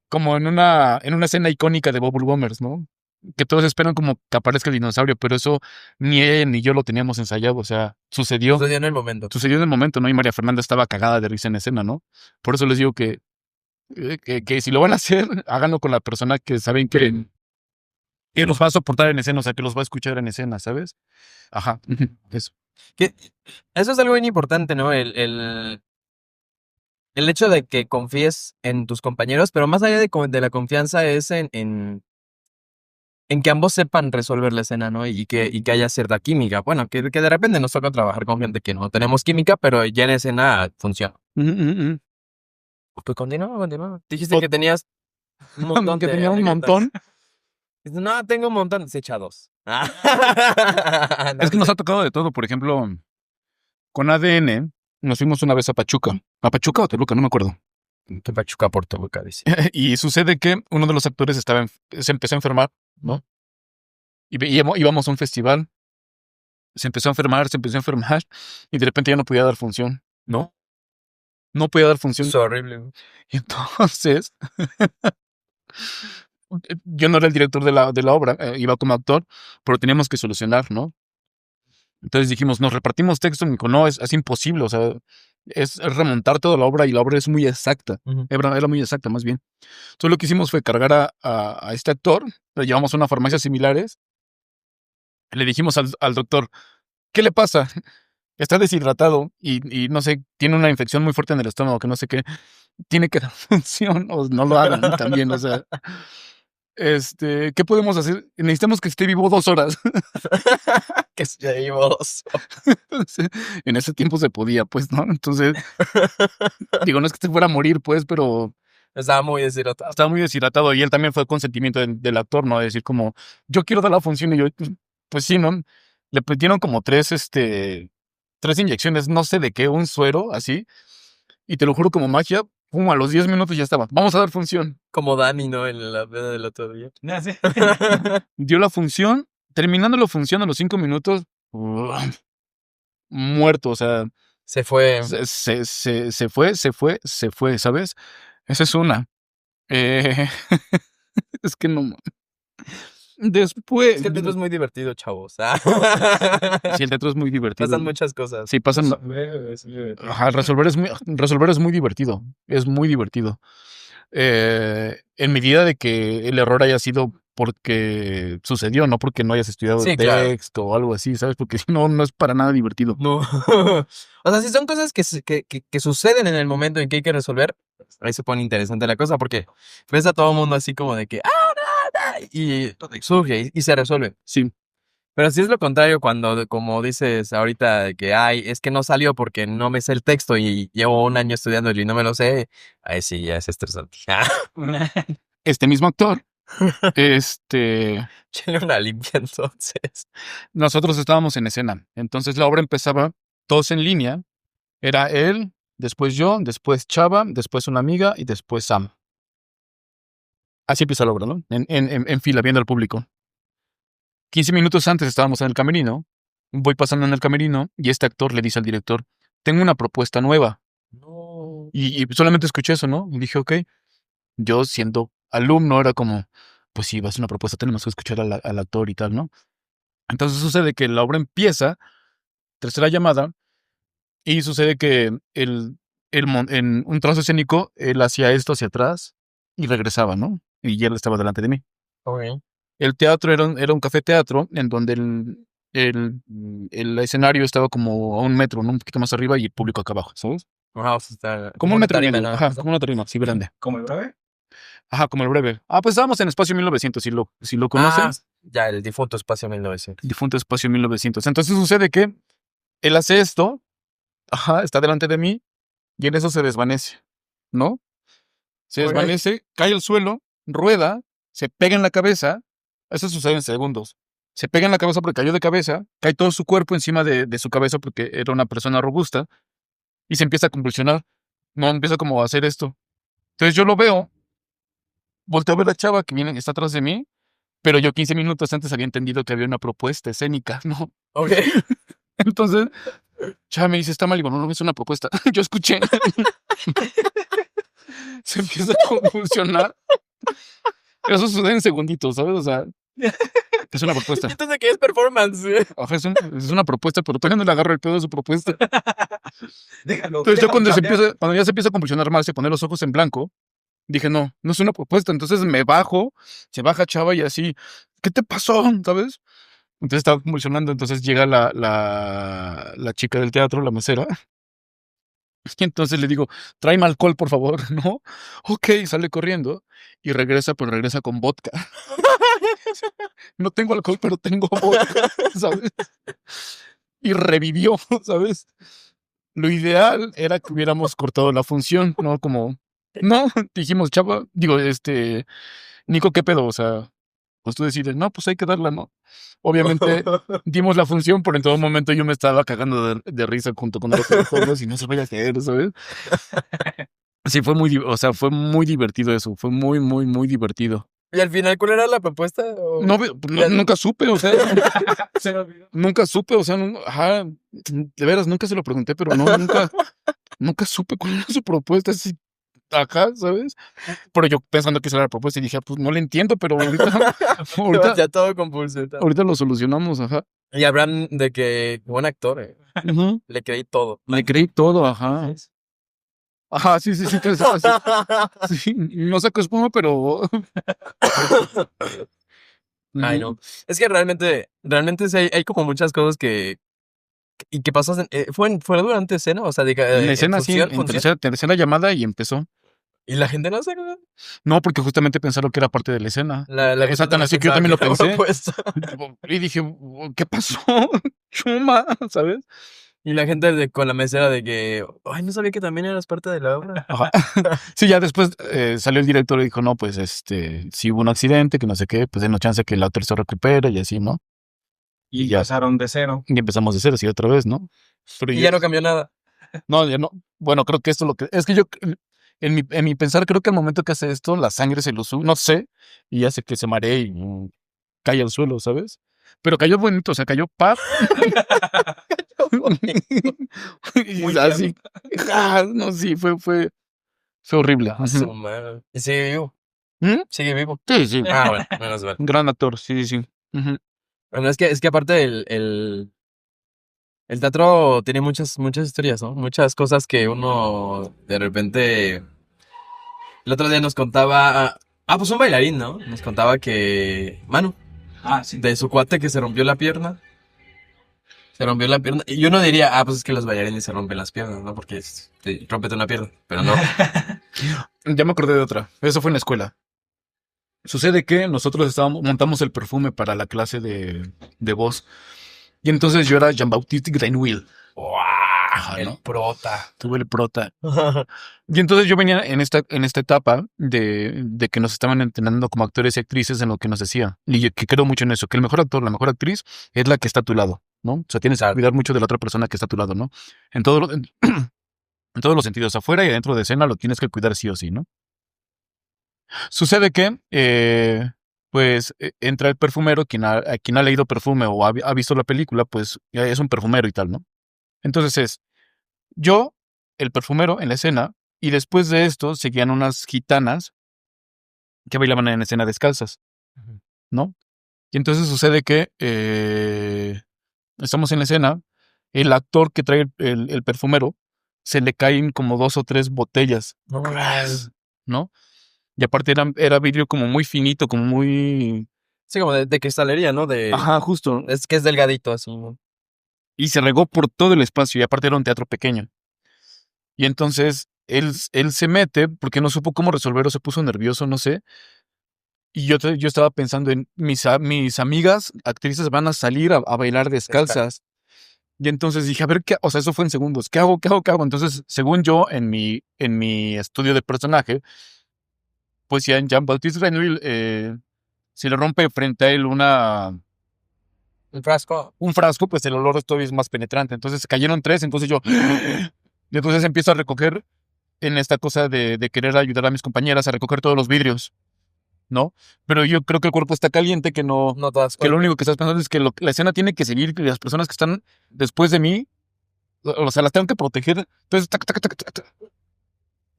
como en una escena icónica de Bubble Bombers, ¿no? Que todos esperan como que aparezca el dinosaurio, pero eso ni ella ni yo lo teníamos ensayado, o sea, sucedió
en el momento.
en el momento, ¿no? Y María Fernanda estaba cagada de risa en escena, ¿no? Por eso les digo que si lo van a hacer, háganlo con la persona que saben que los va a soportar en escena, o sea, que los va a escuchar en escena, ¿sabes? Ajá, eso.
Que eso es algo bien importante, ¿no? El hecho de que confíes en tus compañeros, pero más allá de la confianza es en que ambos sepan resolver la escena, ¿no? Y que haya cierta química. Bueno, que de repente nos toca trabajar con gente que no tenemos química, pero ya en escena funciona. Pues continúa. Dijiste que tenías un montón
Que
de
tenía un
anécdotas.
montón.
Dices, no, tengo un montón. Se echa dos.
Es que nos ha tocado de todo. Por ejemplo, con ADN nos fuimos una vez a Pachuca. ¿A Pachuca o Toluca? No me acuerdo.
Que Pachuca por Toluca, dice.
Y sucede que uno de los actores se empezó a enfermar, ¿no? Y íbamos a un festival. Se empezó a enfermar. Y de repente ya no podía dar función, ¿no? No podía dar función.
Es horrible.
Y entonces, yo no era el director de la obra, iba como actor, pero teníamos que solucionar, ¿no? Entonces dijimos, nos repartimos texto. Me dijo, no, es imposible, o sea, es remontar toda la obra y la obra es muy exacta. Era muy exacta, más bien. Entonces lo que hicimos fue cargar a este actor, lo llevamos a una farmacia similares, le dijimos al doctor, ¿qué le pasa? Está deshidratado y no sé, tiene una infección muy fuerte en el estómago, que no sé qué, tiene que dar función, o no lo hagan también, o sea. ¿Qué podemos hacer? Necesitamos que esté vivo 2 horas.
Que ya llevo dos.
Entonces, en ese tiempo se podía, pues, ¿no? Entonces, digo, no es que se fuera a morir, pues, pero
Estaba muy deshidratado.
estaba muy deshidratado y él también fue consentimiento del actor, ¿no? De decir como, yo quiero dar la función y yo, pues sí, ¿no? Le metieron como 3 inyecciones, no sé de qué, un suero, así, y te lo juro como magia, a los 10 minutos ya estaba, vamos a dar función.
Como Dani, ¿no? En la peda del otro día.
Dio la función, terminando la función a los 5 minutos, muerto, o sea,
Se fue.
se fue, ¿sabes? Esa es una. Es que no. Después.
Es que el teatro es muy divertido, chavos.
Sí, el teatro es muy divertido.
Pasan muchas cosas.
Sí, pasan. Ajá, resolver es muy divertido. Es muy divertido. En medida de que el error haya sido porque sucedió, no porque no hayas estudiado
Sí,
el
claro.
texto o algo así, ¿sabes? Porque si no, no es para nada divertido.
No. O sea, si son cosas que suceden en el momento en que hay que resolver, ahí se pone interesante la cosa, porque ves a todo el mundo así como de que, y surge y se resuelve.
Sí.
Pero si es lo contrario, cuando, como dices ahorita, de que, es que no salió porque no me sé el texto y llevo un año estudiando y no me lo sé, ahí sí ya es estresante.
Este mismo actor
Échale una limpia entonces.
Nosotros estábamos en escena. Entonces la obra empezaba todos en línea. Era él, después yo, después Chava, después una amiga y después Sam. Así empieza la obra, ¿no? En fila, viendo al público. 15 minutos antes estábamos en el camerino. Voy pasando en el camerino y este actor le dice al director, tengo una propuesta nueva.
No.
Y solamente escuché eso, ¿no? Y dije, ok. Yo siendo alumno era como, pues sí, va a ser una propuesta, tenemos que escuchar al actor y tal, ¿no? Entonces sucede que la obra empieza, tercera llamada, y sucede que en un trazo escénico, él hacía esto hacia atrás y regresaba, ¿no? Y él estaba delante de mí.
Ok.
El teatro era un café teatro en donde el escenario estaba como a 1 metro, ¿no? Un poquito más arriba y el público acá abajo, ¿sabes?
Ajá, o sea, está
Como un
una
metro y
tarima,
medio,
¿no?
ajá, como una tarima, así grande.
¿Como el breve?
Ajá, como el breve. Ah, pues estábamos en Espacio 1900, si lo
Ah,
conoces.
ya, el difunto Espacio 1900.
Difunto Espacio 1900. Entonces sucede que él hace esto, ajá, está delante de mí y en eso se desvanece, ¿no? Se
Ok.
desvanece, cae al suelo, rueda, se pega en la cabeza. Eso sucede en segundos. Se pega en la cabeza porque cayó de cabeza, cae todo su cuerpo encima de su cabeza porque era una persona robusta y se empieza a convulsionar. No, empieza como a hacer esto. Entonces yo lo veo, volteo a ver a la chava que viene, está atrás de mí, pero yo 15 minutos antes había entendido que había una propuesta escénica, ¿no?
Ok.
Entonces, chava me dice, está mal, digo, no, no es una propuesta. Yo escuché. Se empieza a convulsionar. Eso sucede en segunditos, ¿sabes? O sea, es una propuesta.
Entonces, ¿qué es performance?
Ajá, es una propuesta, pero todavía no le agarro el pedo de su propuesta.
Déjalo.
Entonces, yo
déjalo cambiar.
cuando ya se empieza a convulsionar más, se pone los ojos en blanco, dije, no, no es una propuesta. Entonces me bajo, se baja Chava y así, ¿qué te pasó? ¿Sabes? Entonces estaba convulsionando, entonces llega la chica del teatro, la mesera, y entonces le digo, tráeme alcohol, por favor, ¿no? Ok, sale corriendo y regresa, pero regresa con vodka. No tengo alcohol, pero tengo vodka, ¿sabes? Y revivió, ¿sabes? Lo ideal era que hubiéramos cortado la función, ¿no? Como, no, dijimos, chava, digo, Nico, ¿qué pedo? O sea, pues tú decides, no, pues hay que darla, ¿no? Obviamente dimos la función, pero en todo momento yo me estaba cagando de risa junto con los otros y no se vaya a hacer, ¿sabes? Sí, o sea, fue muy divertido eso, fue muy, muy, muy divertido.
¿Y al final cuál era la propuesta?
No, nunca supe, o sea,
Se me olvidó.
nunca supe, o sea, ajá, de veras, nunca se lo pregunté, pero no, nunca supe cuál era su propuesta, así, acá, ¿sabes? Pero yo pensando que esa era la propuesta y dije, pues no le entiendo, pero ahorita,
Ya todo compulsado.
ahorita lo solucionamos, ajá.
Y habrán de que buen actor,
Ujú.
le creí todo.
Le creí todo, ajá. Ajá, sí, sí, sí, sí, no saco espuma, pero...
Ay, no. Es que realmente sí hay como muchas cosas y que pasas fue durante escena, o sea,
En escena, sí,
función,
en tercera llamada y empezó.
y la gente no se acuerda.
No, porque justamente pensaron que era parte de la escena.
La
O
gente
sea, tan
también
así que yo
pensaba
también lo
que era
pensé.
propuesta.
Y dije, ¿qué pasó? Chuma, ¿sabes?
Y la gente con la mesera de que, ay, no sabía que también eras parte de la obra.
Ajá. Sí, ya después salió el director y dijo, no, pues, si hubo un accidente, que no sé qué, pues denos chance que el actor se recupere y así, ¿no?
Y
ya.
pasaron de cero.
Y empezamos de cero, así otra vez, ¿no? Pero
Y ya no cambió nada.
No, ya no. Bueno, creo que esto es que yo, en mi pensar, creo que al momento que hace esto, la sangre se lo sube, no sé, y hace que se maree y cae al suelo, ¿sabes? Pero cayó bonito, o sea, cayó pap. Y
Muy
así, no, sí, fue horrible.
A su madre. Y sigue vivo.
¿Mm?
Sigue vivo.
Sí, sí.
Ah, bueno, menos mal.
Un gran actor, sí, sí. Ujú.
Bueno, es que aparte el teatro tiene muchas historias, ¿no? Muchas cosas que uno de repente. El otro día nos contaba. Pues un bailarín, ¿no? Nos contaba que. Manu,
Ah, sí.
de su cuate que se rompió la pierna. Se rompió la pierna. Y uno diría, pues es que los bailarines se rompen las piernas, ¿no? Porque rómpete una pierna. Pero no.
Ya me acordé de otra. Eso fue en la escuela. Sucede que nosotros montamos el perfume para la clase de voz. Y entonces yo era Jean-Baptiste Grenouille. Ajá,
El
¿no?
prota.
Tuve el prota. Y entonces yo venía en esta etapa de que nos estaban entrenando como actores y actrices en lo que nos decía. Y yo que creo mucho en eso, que el mejor actor, la mejor actriz es la que está a tu lado, ¿no? O sea, tienes que
Claro.
cuidar mucho de la otra persona que está a tu lado, ¿no? En todo, en, en todos los sentidos, afuera y adentro de escena lo tienes que cuidar sí o sí, ¿no? Sucede que, pues, entra el perfumero, quien ha leído Perfume o ha visto la película, pues es un perfumero y tal, ¿no? Entonces es yo, el perfumero en la escena, y después de esto seguían unas gitanas que bailaban en escena descalzas,
Ujú.
¿no? Y entonces sucede que estamos en la escena, el actor que trae el perfumero, se le caen como 2 o 3 botellas,
No,
¡cras! ¿No? Y aparte era vidrio como muy finito, como muy...
sí, como de cristalería, ¿no?
Ajá, justo.
Es que es delgadito así, ¿no?
Y se regó por todo el espacio, y aparte era un teatro pequeño. Y entonces él se mete porque no supo cómo resolver o se puso nervioso, no sé. Y yo estaba pensando en mis amigas actrices van a salir a bailar descalzas. Y entonces dije, a ver, ¿qué? O sea, eso fue en segundos. ¿Qué hago? ¿Qué hago? ¿Qué hago? Entonces, según yo, en mi estudio de personaje, pues ya en Jean-Baptiste Renouil se le rompe frente a él
El frasco.
un frasco, pues el olor todavía es más penetrante. Entonces cayeron 3, entonces yo... Y entonces empiezo a recoger en esta cosa de querer ayudar a mis compañeras a recoger todos los vidrios, ¿no? Pero yo creo que el cuerpo está caliente,
No todas
que lo
cuentan.
único que estás pensando es que la escena tiene que seguir, que las personas que están después de mí, o sea, las tengo que proteger. Entonces, tac, tac, tac, tac, tac.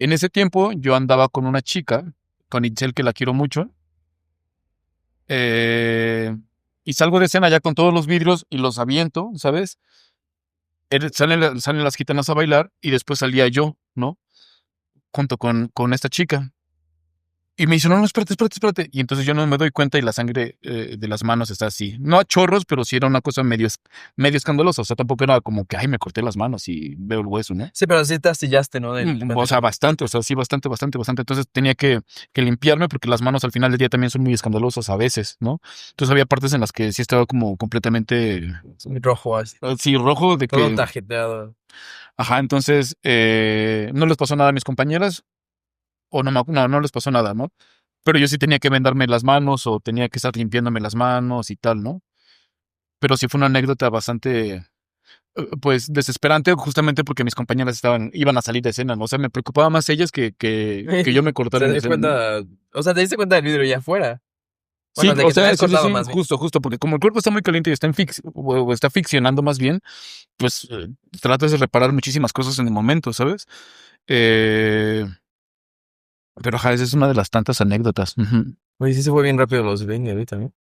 En ese tiempo yo andaba con una chica, con Itzel, que la quiero mucho, eh, y salgo de escena ya con todos los vidrios y los aviento, ¿sabes? Salen las gitanas a bailar y después salía yo, ¿no? Junto con esta chica. Y me dice, no, no, espérate, espérate, espérate. Y entonces yo no me doy cuenta y la sangre de las manos está así. No a chorros, pero sí era una cosa medio escandalosa. O sea, tampoco era como que, ay, me corté las manos y veo el hueso, ¿no?
Sí, pero sí te astillaste, ¿no?
O sea, bastante, o sea, sí, bastante, bastante, bastante. Entonces tenía que limpiarme porque las manos al final del día también son muy escandalosas a veces, ¿no? Entonces había partes en las que sí estaba como completamente,
Muy rojo así.
sí, rojo de
Todo
que...
tajeteado.
Ajá, entonces no les pasó nada a mis compañeras o no les pasó nada, ¿no? Pero yo sí tenía que vendarme las manos o tenía que estar limpiándome las manos y tal, ¿no? Pero sí fue una anécdota bastante, pues, desesperante, justamente porque mis compañeras iban a salir de escena, ¿no? O sea, me preocupaba más ellas que yo me cortara
Se
en
dio
escena, ¿no?
cuenta. O sea, te diste cuenta del vidrio ya afuera.
Sí,
Bueno, de
o
que te
sea,
habías
sí, sí,
cortado
sí,
más bien.
justo, porque como el cuerpo está muy caliente y o está ficcionando más bien, pues tratas de reparar muchísimas cosas en el momento, ¿sabes? Eh, pero ajá, esa es una de las tantas anécdotas. Ujú.
Oye, sí se fue bien rápido los 20 ahorita, ¿no?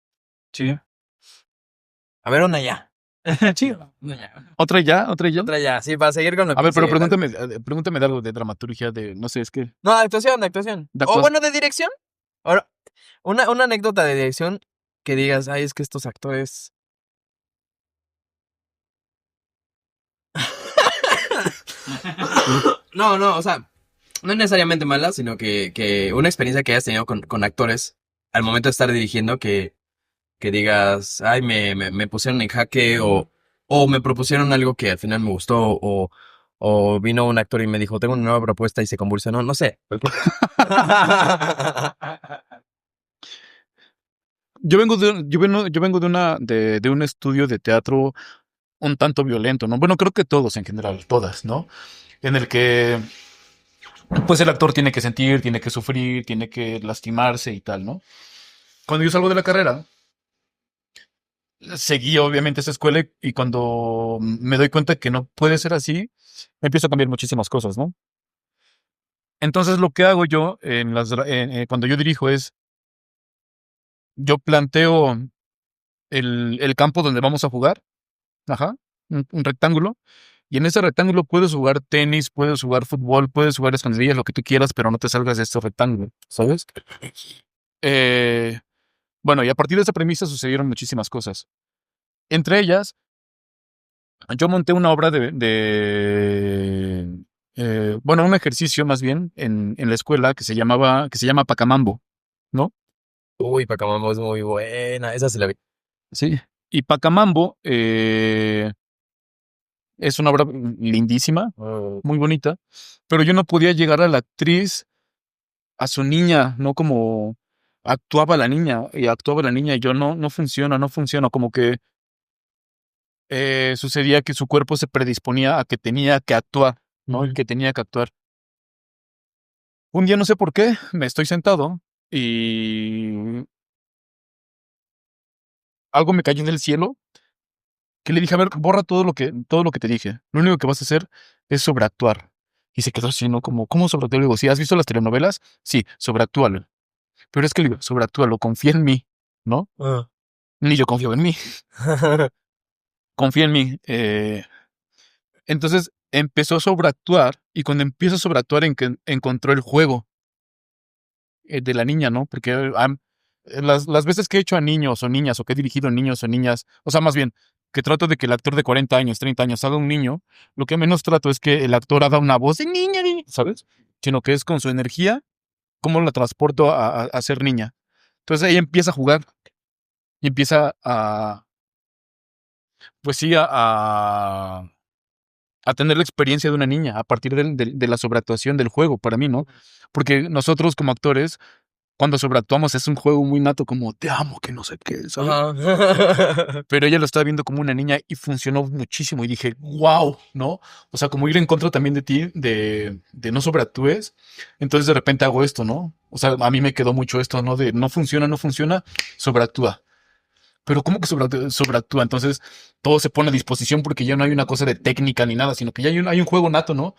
Sí.
A ver, una ya.
Sí.
Una ya.
¿Otra ya? ¿Otra ya?
Otra ya. Sí, para seguir con lo
A
que
ver, pero
sigue.
pregúntame de algo de dramaturgia, no sé, es que...
No, de actuación, de actuación.
de
O
actuación.
bueno, de dirección. Ahora, una anécdota de dirección que digas, ay, es que estos actores. No, no, o sea, no es necesariamente mala, sino que una experiencia que hayas tenido con actores al momento de estar dirigiendo que digas, ay, me pusieron en jaque o me propusieron algo que al final me gustó o vino un actor y me dijo, tengo una nueva propuesta y se convulsionó, no sé.
Yo vengo de un estudio de teatro un tanto violento, ¿no? Bueno, creo que todos en general, todas, ¿no? En el que, pues el actor tiene que sentir, tiene que sufrir, tiene que lastimarse y tal, ¿no? Cuando yo salgo de la carrera, seguí obviamente esa escuela y cuando me doy cuenta que no puede ser así, empiezo a cambiar muchísimas cosas, ¿no? Entonces lo que hago yo cuando yo dirijo es, yo planteo el campo donde vamos a jugar, ajá, un rectángulo, y en ese rectángulo puedes jugar tenis, puedes jugar fútbol, puedes jugar escondidillas, lo que tú quieras, pero no te salgas de este rectángulo, ¿sabes? Eh, bueno, y a partir de esa premisa sucedieron muchísimas cosas. Entre ellas, yo monté una obra bueno, un ejercicio más bien en la escuela que se llama Pacamambo, ¿no?
Uy, Pacamamo es muy buena, esa se la vi.
Sí. Y Pacamambo, Es una obra lindísima, muy bonita, pero yo no podía llegar a la actriz, a su niña, no como actuaba la niña y yo no funciona, no funciona, como que sucedía que su cuerpo se predisponía a que tenía que actuar, ¿no? El que tenía que actuar. Un día no sé por qué, me estoy sentado y algo me cayó del cielo que le dije, a ver, borra todo lo que te dije. Lo único que vas a hacer es sobreactuar. Y se quedó así, ¿no? Como, ¿cómo sobreactuar? Le digo, si has visto las telenovelas, sí, sobreactúalo. Pero es que le digo, sobreactúalo, confía en mí, ¿no?
Ah.
Ni yo confío en mí, confía en mí. Entonces empezó a sobreactuar y cuando empieza a sobreactuar encontró el juego de la niña, ¿no? Porque las veces que he hecho a niños o niñas o que he dirigido a niños o niñas, o sea, más bien, que trato de que el actor de 40 años, 30 años haga un niño, lo que menos trato es que el actor haga una voz de niña, ¿sabes? Sino que es con su energía, cómo la transporto a ser niña. Entonces ella empieza a jugar y empieza pues sí, a tener la experiencia de una niña a partir de la sobreactuación del juego, para mí, ¿no? Porque nosotros como actores, cuando sobreactuamos es un juego muy nato como te amo, que no sé qué, ¿sabes?
Ajá.
Pero ella lo estaba viendo como una niña y funcionó muchísimo y dije, wow, ¿no? O sea, como ir en contra también de ti, de no sobreactúes. Entonces de repente hago esto, ¿no? O sea, a mí me quedó mucho esto, ¿no? De no funciona, no funciona, sobreactúa. Pero ¿cómo que sobreactúa? Entonces todo se pone a disposición porque ya no hay una cosa de técnica ni nada, sino que ya hay un juego nato, ¿no?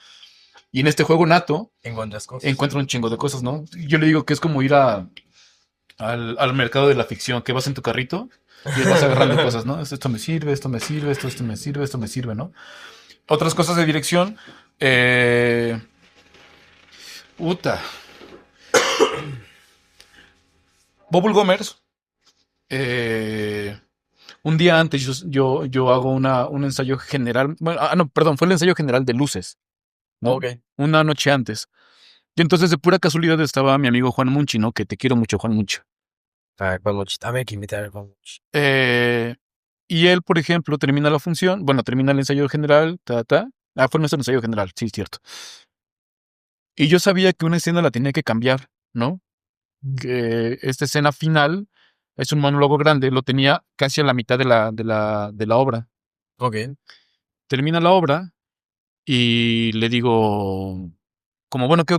Y en este juego nato
Encuentras cosas.
encuentro un chingo de cosas, ¿no? Yo le digo que es como ir al mercado de la ficción, que vas en tu carrito y vas agarrando cosas, ¿no? Esto me sirve, esto me sirve, esto me sirve, esto me sirve, ¿no? Otras cosas de dirección, puta. Bobul Gomers, un día antes yo hago un ensayo general, bueno, no, perdón, fue el ensayo general de luces, ¿no?
Ok.
Una noche antes. Y entonces de pura casualidad estaba mi amigo Juan Munchi, ¿no? Que te quiero mucho, Juan Munchi.
A ver, Juan Dame hay que invitar a Juan Much.
Y él, por ejemplo, termina la función, bueno, termina el ensayo general, fue nuestro ensayo general, sí, es cierto. Y yo sabía que una escena la tenía que cambiar, ¿no? Que esta escena final es un monólogo grande, lo tenía casi a la mitad de la obra.
Ok.
Termina la obra y le digo, como, bueno, ¿qué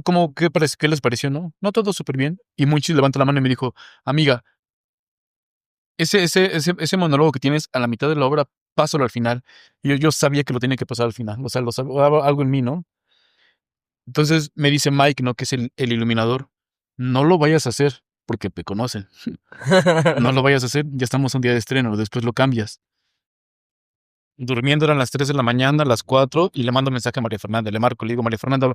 les pareció, no? No, todo súper bien. Y Munchi levanta la mano y me dijo, amiga, ese monólogo que tienes a la mitad de la obra, pásalo al final. Y yo sabía que lo tenía que pasar al final. O sea, algo en mí, ¿no? Entonces me dice Mike, ¿no? Que es el iluminador. No lo vayas a hacer, porque te conocen. No lo vayas a hacer, ya estamos un día de estreno, después lo cambias. Durmiendo eran las 3 de la mañana, las 4, y le mando mensaje a María Fernanda. Le marco, le digo, María Fernanda,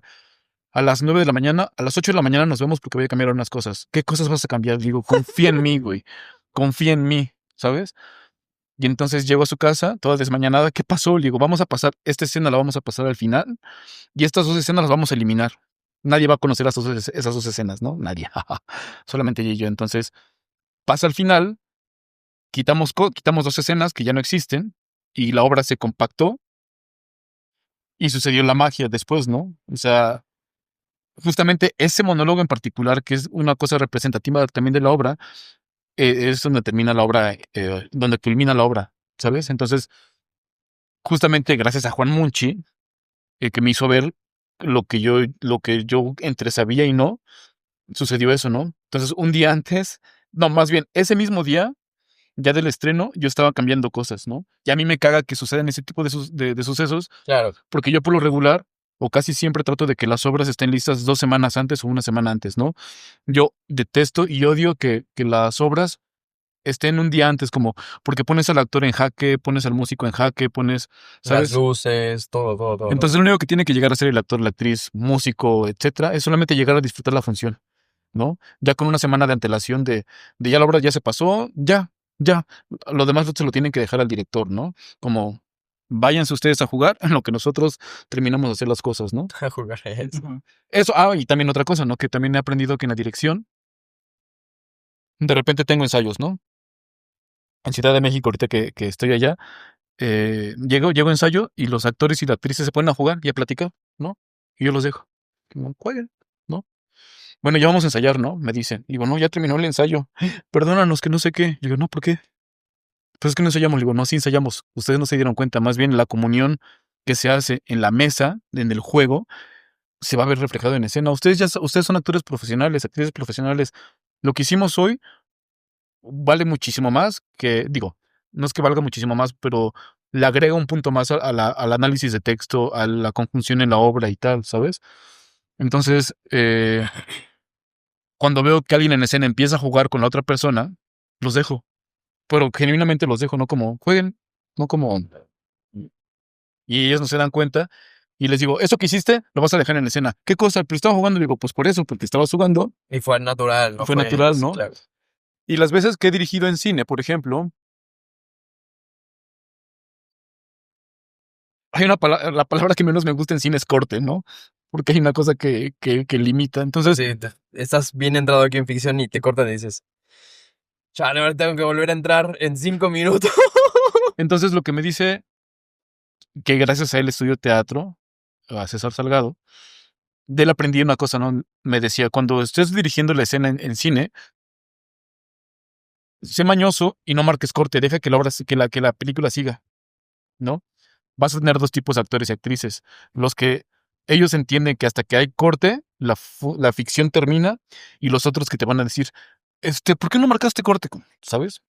a las 9 de la mañana, a las 8 de la mañana nos vemos porque voy a cambiar unas cosas. ¿Qué cosas vas a cambiar? Digo, confía en mí, güey. Confía en mí, ¿sabes? Y entonces llego a su casa, toda desmañanada. ¿Qué pasó? Le digo, vamos a pasar, esta escena la vamos a pasar al final y estas dos escenas las vamos a eliminar. Nadie va a conocer esas dos escenas, ¿no? Nadie. Solamente ella y yo. Entonces, pasa al final, quitamos dos escenas que ya no existen y la obra se compactó y sucedió la magia después, ¿no? O sea, justamente ese monólogo en particular, que es una cosa representativa también de la obra, es donde termina la obra, donde culmina la obra, ¿sabes? Entonces, justamente gracias a Juan Munchi, que me hizo ver lo que yo entre sabía y no, sucedió eso, ¿no? Entonces, un día antes, no, más bien, ese mismo día, ya del estreno, yo estaba cambiando cosas, ¿no? Y a mí me caga que sucedan ese tipo de sucesos,
Claro.
porque yo por lo regular, o casi siempre trato de que las obras estén listas 2 semanas antes o una semana antes, ¿no? Yo detesto y odio que las obras estén un día antes, como, porque pones al actor en jaque, pones al músico en jaque,
Las
¿sabes?
luces, todo.
Entonces lo único que tiene que llegar a ser el actor, la actriz, músico, etcétera, es solamente llegar a disfrutar la función, ¿no? Ya con una semana de antelación de ya la obra ya se pasó, ya. Lo demás se lo tienen que dejar al director, ¿no? Como váyanse ustedes a jugar en lo que nosotros terminamos de hacer las cosas, ¿no?
A jugar a eso.
Eso, y también otra cosa, ¿no? Que también he aprendido que en la dirección, de repente tengo ensayos, ¿no? En Ciudad de México, ahorita que estoy allá, llego a ensayo y los actores y las actrices se ponen a jugar y a platicar, ¿no? Y yo los dejo. Como, jueguen, ¿no? Bueno, ya vamos a ensayar, ¿no? Me dicen. Y digo, no, ya terminó el ensayo. Perdónanos, que no sé qué. Y digo, no, ¿por qué? Pues es que no ensayamos. Le digo, no, sí ensayamos. Ustedes no se dieron cuenta. Más bien la comunión que se hace en la mesa, en el juego, se va a ver reflejado en escena. Ustedes son actores profesionales, actrices profesionales. Lo que hicimos hoy vale muchísimo más que, digo, no es que valga muchísimo más, pero le agrega un punto más al análisis de texto, a la conjunción en la obra y tal, ¿sabes? Entonces, cuando veo que alguien en escena empieza a jugar con la otra persona, los dejo. Pero genuinamente los dejo, no como jueguen, no como... Y ellos no se dan cuenta. Y les digo, eso que hiciste, lo vas a dejar en escena. ¿Qué cosa? Pero estaba jugando. Y digo, pues por eso, porque estabas jugando.
Y fue natural, ¿no?
Fue natural, ¿no?
Claro.
Y las veces que he dirigido en cine, por ejemplo, hay la palabra que menos me gusta en cine es corte, ¿no? Porque hay una cosa que limita. Entonces,
Sí, estás bien entrado aquí en ficción y te cortan y dices, chale, ahora tengo que volver a entrar en 5 minutos.
entonces lo que me dice, que gracias a él estudio teatro, a César Salgado, de él aprendí una cosa, ¿no? Me decía, cuando estés dirigiendo la escena en cine, sé mañoso y no marques corte, deja que la película siga, ¿no? Vas a tener dos tipos de actores y actrices. Los que ellos entienden que hasta que hay corte, la ficción termina, y los otros que te van a decir, ¿por qué no marcaste corte? ¿Sabes?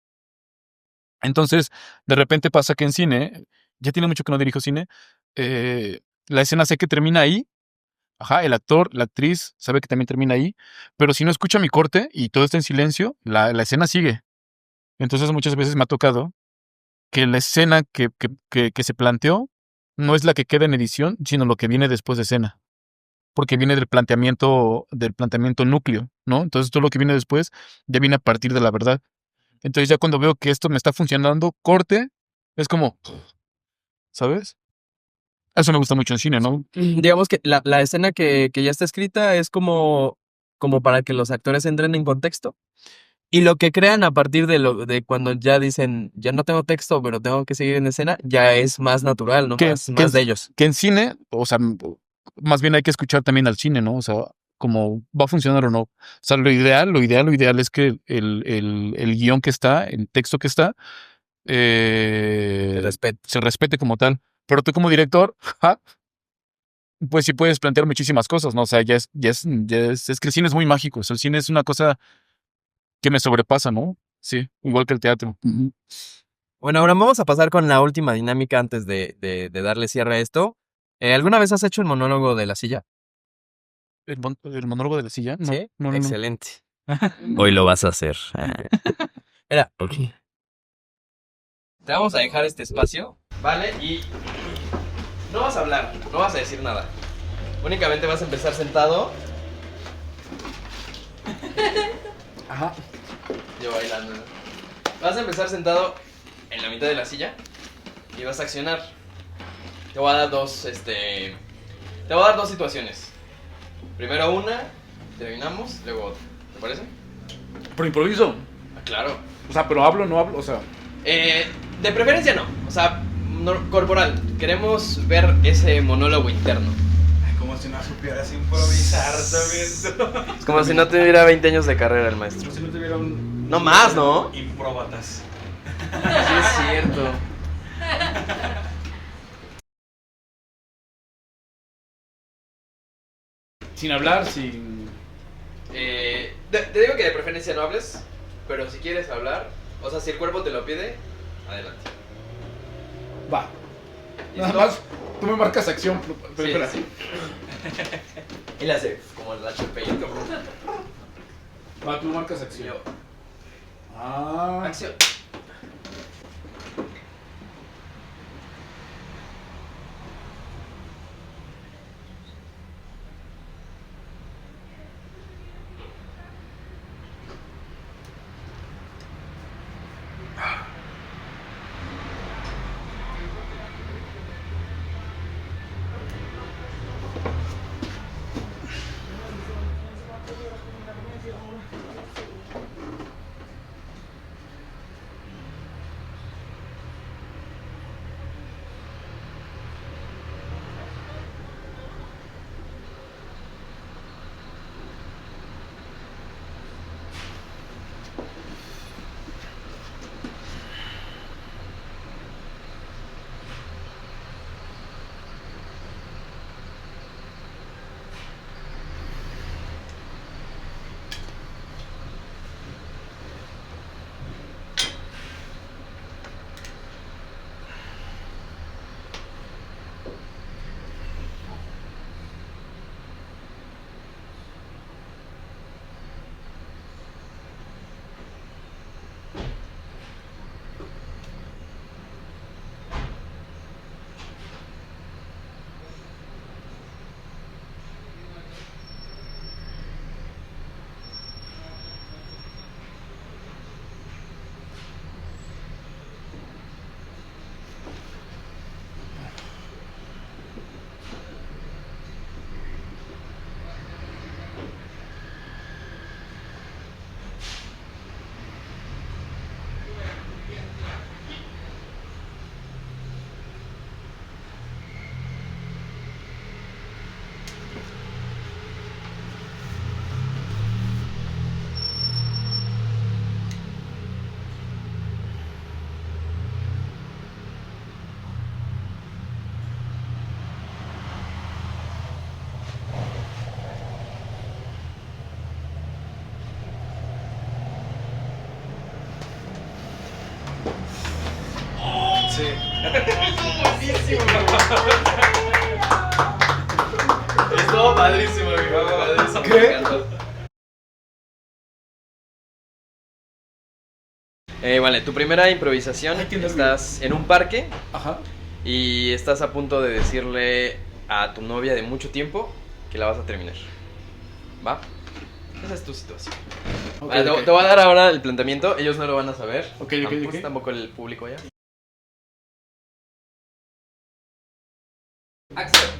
Entonces, de repente pasa que en cine, ya tiene mucho que no dirijo cine, la escena sé que termina ahí, ajá, el actor, la actriz sabe que también termina ahí, pero si no escucha mi corte y todo está en silencio, la escena sigue. Entonces muchas veces me ha tocado que la escena que se planteó no es la que queda en edición, sino lo que viene después de escena. Porque viene del planteamiento núcleo, ¿no? Entonces todo lo que viene después ya viene a partir de la verdad. Entonces ya cuando veo que esto me está funcionando, corte, es como, ¿sabes? Eso me gusta mucho en cine, ¿no?
Digamos que la escena que ya está escrita es como para que los actores entren en contexto. Y lo que crean a partir de cuando ya dicen, ya no tengo texto, pero tengo que seguir en escena, ya es más natural, ¿no? Más de ellos.
Que en cine, o sea, más bien hay que escuchar también al cine, ¿no? O sea, como va a funcionar o no. O sea, lo ideal es que el guión que está, el texto que está, se respete como tal. Pero tú como director, ja, pues sí puedes plantear muchísimas cosas, ¿no? O sea, es que el cine es muy mágico. O sea, el cine es una cosa que me sobrepasa, ¿no? Sí, igual que el teatro. Ujú.
Bueno, ahora vamos a pasar con la última dinámica antes de darle cierre a esto. ¿Alguna vez has hecho el monólogo de la silla?
¿El monólogo de la silla? No,
Sí.
no.
Excelente. Hoy lo vas a hacer. Mira, te vamos a dejar este espacio, ¿vale? Y no vas a hablar, no vas a decir nada. Únicamente vas a empezar sentado.
Ajá.
Yo bailando. Vas a empezar sentado en la mitad de la silla y vas a accionar. Te voy a dar dos situaciones. Primero una, terminamos, luego otra. ¿Te parece?
Por improviso.
Ah, claro.
O sea, pero hablo, no hablo, o sea.
De preferencia no, o sea, corporal. Queremos ver ese monólogo interno.
Como si no supieras improvisar también.
Es como si no tuviera 20 años de carrera el maestro.
Como si no tuviera un...
No más, ¿no?
Impróbatas.
Sí, es cierto.
Sin hablar, sin...
Te digo que de preferencia no hables, pero si quieres hablar, o sea, si el cuerpo te lo pide, adelante.
Va.
¿Listo?
Nada más, tú me marcas acción, pero
Sí,
espera.
sí. Él hace como el HP.
Va, tú marcas acción.
Yo,
Ah.
acción. padrísimo. Estuvo padrísimo, amigo. Padrísimo.
¿Qué?
Me encantó. Vale, tu primera improvisación.
Ay, qué nervio.
Estás en un parque
Ajá.
y estás a punto de decirle a tu novia de mucho tiempo que la vas a terminar. ¿Va? Esa es tu situación.
Ok,
Vale,
ok.
te voy a dar ahora el planteamiento. Ellos no lo van a saber.
Ok, ok.
Tampoco el público ya. Acción.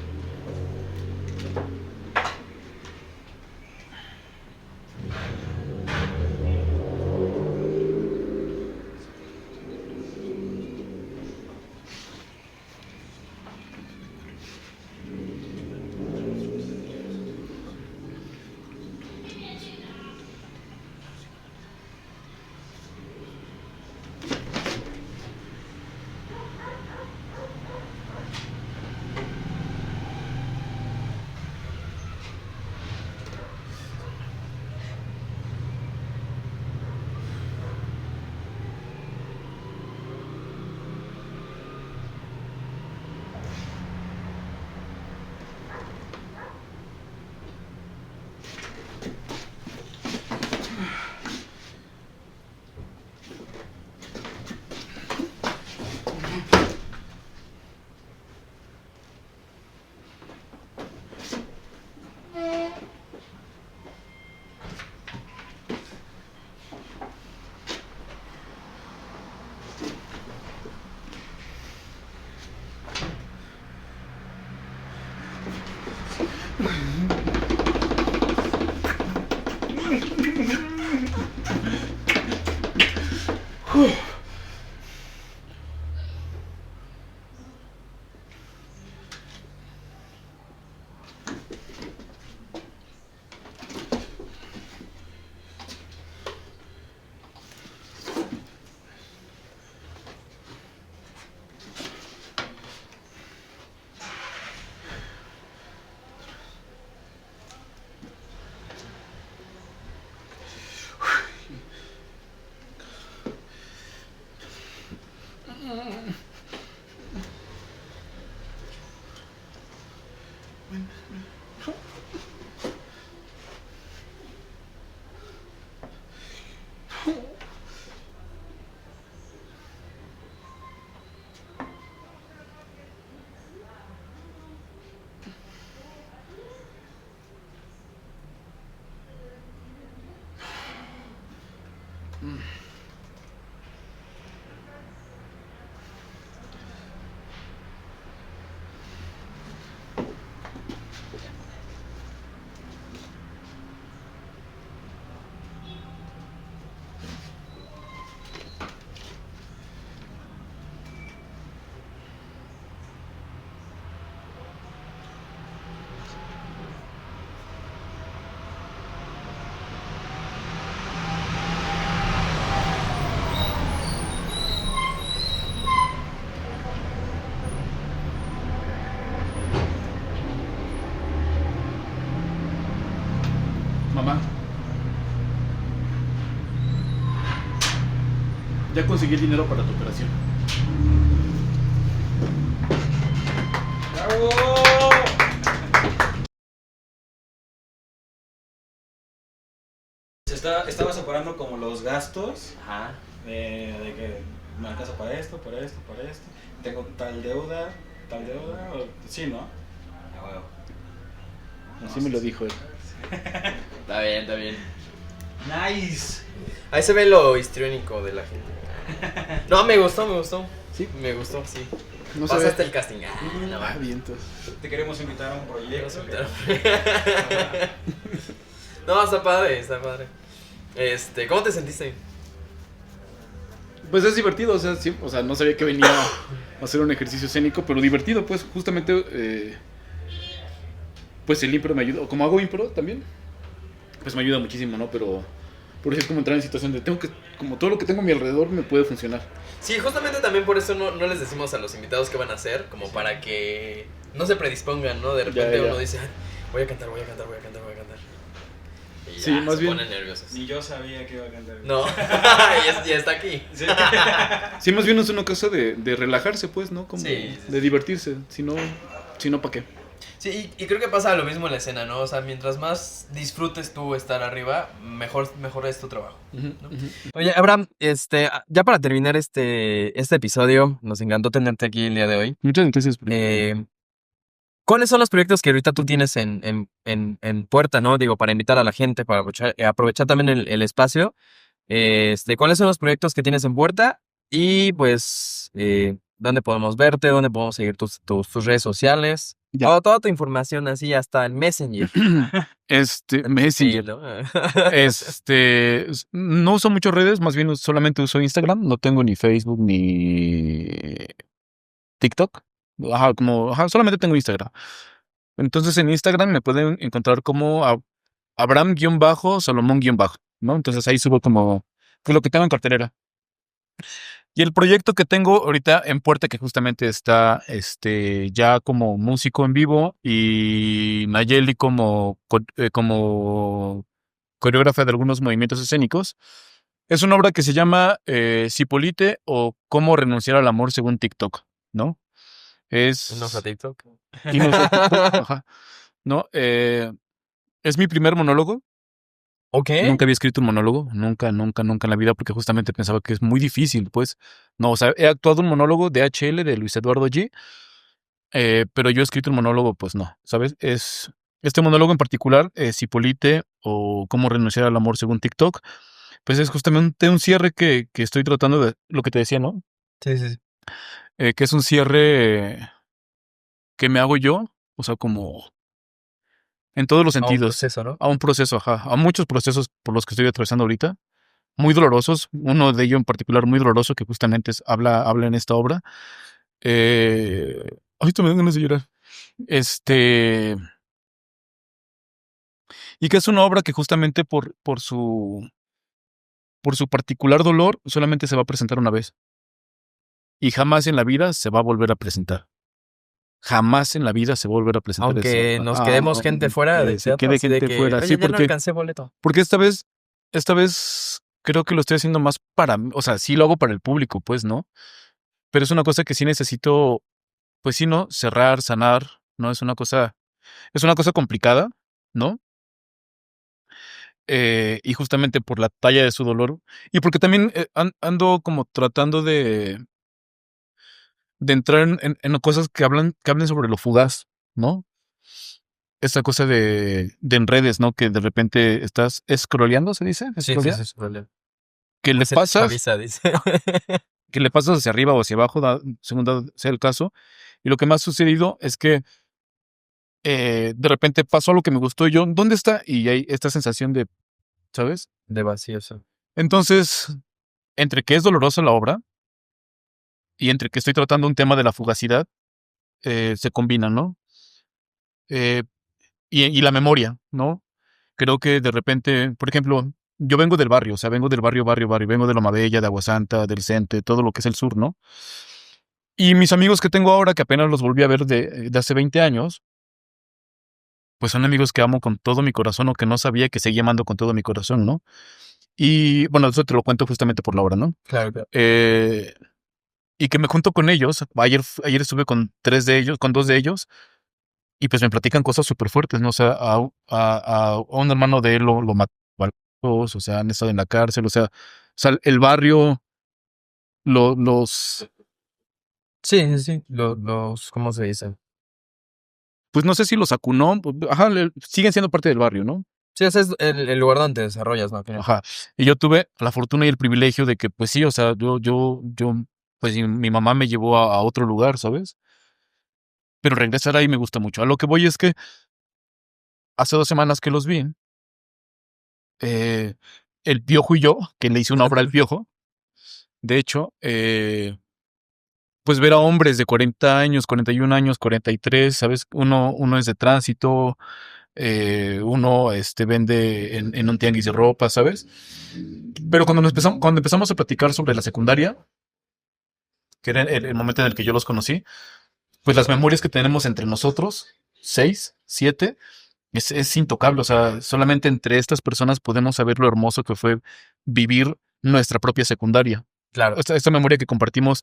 Mamá. Ya conseguí el dinero para tu operación.
¡Bravo!
Estaba separando como los gastos
Ajá.
de que me alcanza para esto, para esto, para esto. Tengo tal deuda, o, sí, ¿no?
A huevo.
Así me lo dijo él.
Está bien, está bien.
Nice.
Ahí se ve lo histriónico de la gente. No, me gustó.
Sí.
Me gustó, sí.
No
Pasaste
sabes.
el casting. No,
Ah, vientos.
Te queremos invitar a un proyecto.
No, está padre, está padre. ¿Cómo te sentiste?
Pues es divertido, o sea, sí, o sea, no sabía que venía a hacer un ejercicio escénico, pero divertido, pues justamente, pues el impro me ayuda, como hago impro también, pues me ayuda muchísimo, ¿no? Pero por eso es como entrar en situación de tengo que, como todo lo que tengo a mi alrededor me puede funcionar.
Sí, justamente también por eso no les decimos a los invitados qué van a hacer, como para que no se predispongan, ¿no? De repente
Ya.
uno dice, "Ay, voy a cantar. y
Sí,
ya
más
se
bien.
ponen nerviosos.
Ni yo sabía que iba a cantar.
No, ya está aquí.
Sí.
Sí, más bien es una cosa de relajarse, pues, ¿no? Como
Sí.
de divertirse. Si no, ¿para qué?
Sí, y creo que pasa lo mismo en la escena, ¿no? O sea, mientras más disfrutes tú estar arriba, mejor es tu trabajo.
Ujú,
¿no?
ujú.
Oye, Abraham, ya para terminar este episodio, nos encantó tenerte aquí el día de hoy.
Muchas gracias.
¿Cuáles son los proyectos que ahorita tú tienes en puerta, ¿no? Digo, para invitar a la gente, para aprovechar también el espacio. ¿Cuáles son los proyectos que tienes en puerta? Y pues, ¿dónde podemos verte? ¿Dónde podemos seguir tus redes sociales?
Ya.
Toda tu información así, hasta en Messenger.
Messenger.
¿no?
No uso muchas redes, más bien solamente uso Instagram. No tengo ni Facebook ni TikTok. Solamente tengo Instagram. Entonces en Instagram me pueden encontrar como Abraham-Salomón-, ¿no? Entonces ahí subo como pues, lo que tengo en cartelera. Y el proyecto que tengo ahorita en puerta, que justamente está ya como músico en vivo y Nayeli como coreógrafa de algunos movimientos escénicos, es una obra que se llama Cipolite o Cómo renunciar al amor según TikTok, ¿no?
No sé, TikTok.
Y no sé, TikTok, ajá. ¿No? Es mi primer monólogo.
Ok.
Nunca había escrito un monólogo, nunca en la vida, porque justamente pensaba que es muy difícil, pues. No, o sea, he actuado un monólogo de HL de Luis Eduardo G, pero yo he escrito un monólogo, pues no, ¿sabes? Este monólogo en particular, Cipolite o Cómo renunciar al amor según TikTok, pues es justamente un cierre que estoy tratando de, lo que te decía, ¿no?
Sí, sí, sí.
Que es un cierre que me hago yo, o sea, como en todos los
A un
sentidos.
proceso, ¿no?
A un proceso, ajá, a muchos procesos por los que estoy atravesando ahorita. Muy dolorosos, uno de ellos en particular muy doloroso, que justamente habla en esta obra. Ahorita me dan ganas de llorar. Y que es una obra que justamente por su particular dolor solamente se va a presentar una vez. Y jamás en la vida se va a volver a presentar. Jamás en la vida se va a volver a presentar
Aunque nos quedemos gente fuera del
se
teatro,
quede
así de
gente
que,
fuera.
oye,
Sí,
ya no alcancé boleto.
porque esta vez creo que lo estoy haciendo más para mí. O sea, sí lo hago para el público, pues, ¿no? Pero es una cosa que sí necesito, pues sí, ¿no? Cerrar, sanar, ¿no? Es una cosa complicada, ¿no? Y justamente por la talla de su dolor. Y porque también ando como tratando de entrar en cosas que hablen sobre lo fugaz, ¿no? Esta cosa de en redes, ¿no? Que de repente estás scrolleando, ¿se dice?
Sí, sí,
¿Scrollear?
sí, es problema.
Que le
Se les
pasas,
avisa, dice.
que le pasas hacia arriba o hacia abajo, según sea el caso. Y lo que me ha sucedido es que de repente pasó algo que me gustó y yo, ¿dónde está? Y hay esta sensación de, ¿sabes?
De vacío, sí.
Entonces, entre que es dolorosa la obra y entre que estoy tratando un tema de la fugacidad, se combinan, ¿no? Eh, y la memoria, ¿no? Creo que de repente, por ejemplo, yo vengo del barrio, o sea, vengo del barrio, vengo de Loma Bella, de Aguasanta, del Cente, todo lo que es el sur, ¿no? Y mis amigos que tengo ahora, que apenas los volví a ver de hace 20 años, pues son amigos que amo con todo mi corazón o que no sabía que seguía amando con todo mi corazón, ¿no? Y bueno, eso te lo cuento justamente por la hora, ¿no?
Claro, claro.
Y que me junto con ellos. Ayer estuve con 3 de ellos, con 2 de ellos, y pues me platican cosas súper fuertes, ¿no? O sea, a un hermano de él lo mató a balazos, o sea, han estado en la cárcel, o sea, el barrio, los,
Sí, sí, sí. ¿Cómo se dice?
pues no sé si los acunó, ajá, siguen siendo parte del barrio, ¿no?
Sí, ese es el lugar donde te desarrollas, ¿no? Al final.
Ajá. Y yo tuve la fortuna y el privilegio de que, pues sí, o sea, pues mi mamá me llevó a otro lugar, ¿sabes? Pero regresar ahí me gusta mucho. A lo que voy es que hace 2 semanas que los vi, eh, el Piojo y yo, que le hice una obra al Piojo, de hecho, pues ver a hombres de 40 años, 41 años, 43, ¿sabes? Uno es de tránsito, uno vende en un tianguis de ropa, ¿sabes? Pero cuando empezamos a platicar sobre la secundaria, que era el momento en el que yo los conocí, pues las memorias que tenemos entre nosotros, 6, 7, es intocable. O sea, solamente entre estas personas podemos saber lo hermoso que fue vivir nuestra propia secundaria.
Claro.
Esta memoria que compartimos,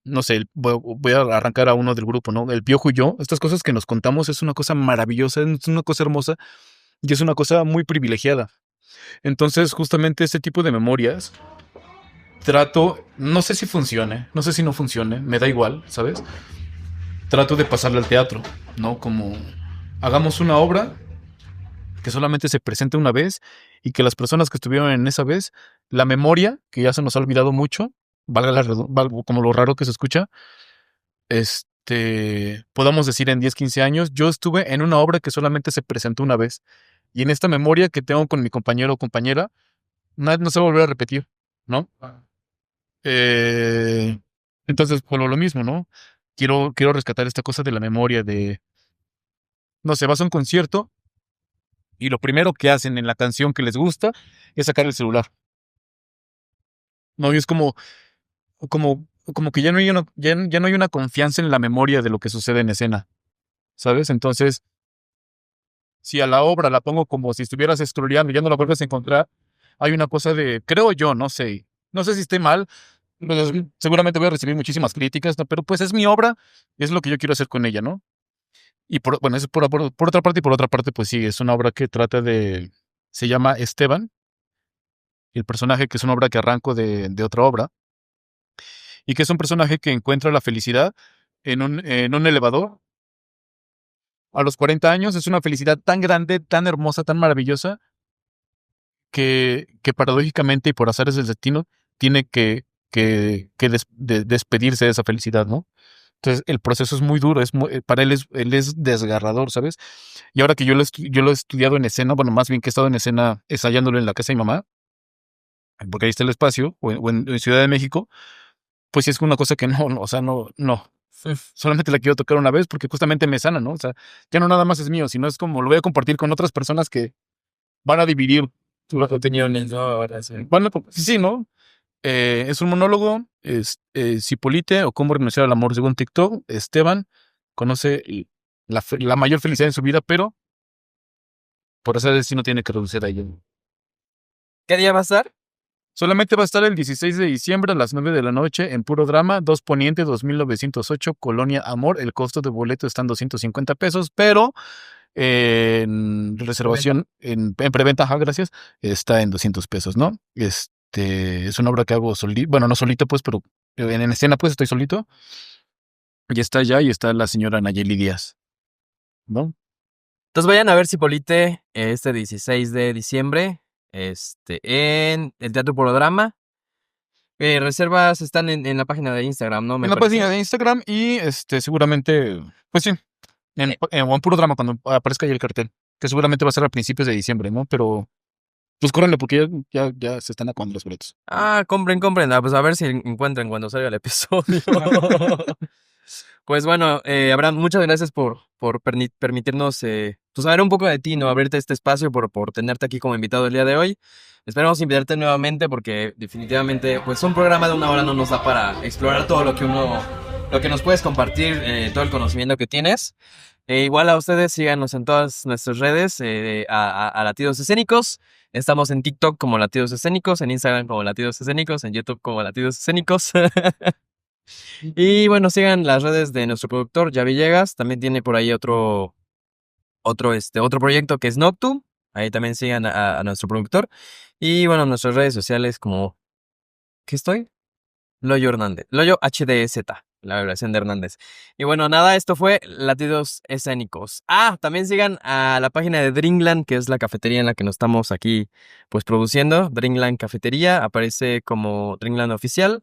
no sé, voy a arrancar a uno del grupo, ¿no? El Piojo y yo, estas cosas que nos contamos es una cosa maravillosa, es una cosa hermosa y es una cosa muy privilegiada. Entonces, justamente este tipo de memorias trato, no sé si funcione, no sé si no funcione, me da igual, ¿sabes? Trato de pasarle al teatro, ¿no? Como hagamos una obra que solamente se presente una vez y que las personas que estuvieron en esa vez, la memoria, que ya se nos ha olvidado mucho, como lo raro que se escucha, podamos decir en 10, 15 años, yo estuve en una obra que solamente se presentó una vez. Y en esta memoria que tengo con mi compañero o compañera, no se va a volver a repetir, ¿no? Eh, entonces, por lo mismo, ¿no? Quiero rescatar esta cosa de la memoria de, no sé, vas a un concierto y lo primero que hacen en la canción que les gusta es sacar el celular. No, y es como que ya no hay ya no hay una confianza en la memoria de lo que sucede en escena, ¿sabes? Entonces, si a la obra la pongo como si estuvieras scrolleando y ya no la vuelves a encontrar, hay una cosa de, creo yo, no sé si esté mal, pues, seguramente voy a recibir muchísimas críticas, ¿no? Pero pues es mi obra y es lo que yo quiero hacer con ella, ¿no? Y bueno, eso por otra parte, y por otra parte, pues sí, es una obra que se llama Esteban, y el personaje que es una obra que arranco de otra obra, y que es un personaje que encuentra la felicidad en un elevador. A los 40 años es una felicidad tan grande, tan hermosa, tan maravillosa, que paradójicamente y por azares del destino tiene que despedirse de esa felicidad, ¿no? Entonces el proceso es muy duro, para él es desgarrador, ¿sabes? Y ahora que yo lo he estudiado en escena, bueno, más bien que he estado en escena ensayándolo en la casa de mi mamá, porque ahí está el espacio, en Ciudad de México, pues sí es una cosa que o sea, no. Solamente la quiero tocar una vez porque justamente me sana, ¿no? O sea, ya no nada más es mío, sino es como lo voy a compartir con otras personas que van a dividir
Tus opiniones, ¿no? Ahora sí.
sí, ¿no? Es un monólogo, Cipolite o cómo renunciar al amor según TikTok. Esteban conoce la mayor felicidad en su vida, pero por ese destino tiene que renunciar a ella.
¿Qué día va a estar?
Solamente va a estar el 16 de diciembre a las 9 de la noche en Puro Drama, 2 Poniente 2908, Colonia Amor. El costo de boleto está en 250 pesos, pero en reservación, en preventa, gracias, está en 200 pesos, ¿no? Es una obra que hago solito, bueno, no solito, pues, pero en escena, pues, estoy solito. Y está allá y está la señora Nayeli Díaz, ¿no?
Entonces vayan a ver Cipolite este 16 de diciembre en el Teatro Porodrama. Reservas están en la página de Instagram, ¿no?
En la página de Instagram y seguramente, pues sí, en Puro Drama cuando aparezca ahí el cartel, que seguramente va a ser a principios de diciembre, ¿no? Pero pues córrenle porque ya se están acabando los boletos.
Compren. Pues a ver si encuentran cuando salga el episodio. Pues bueno, Abraham, muchas gracias por permitirnos pues saber un poco de ti, ¿no? Abrirte este espacio, por tenerte aquí como invitado el día de hoy. Esperamos invitarte nuevamente porque definitivamente pues un programa de 1 hora no nos da para explorar todo lo que nos puedes compartir, todo el conocimiento que tienes. Igual a ustedes, síganos en todas nuestras redes, a Latidos Escénicos. Estamos en TikTok como Latidos Escénicos, en Instagram como Latidos Escénicos, en YouTube como Latidos Escénicos. Y bueno, sigan las redes de nuestro productor, Javi Villegas. También tiene por ahí otro proyecto que es Noctum. Ahí también sigan a nuestro productor. Y bueno, nuestras redes sociales como... ¿Qué estoy? Loyo Hernández. Loyo HDZ, la abreviación de Hernández. Y bueno, nada, esto fue Latidos Escénicos. También sigan a la página de Dreamland, que es la cafetería en la que nos estamos aquí pues produciendo. Dreamland Cafetería, aparece como Dreamland Oficial.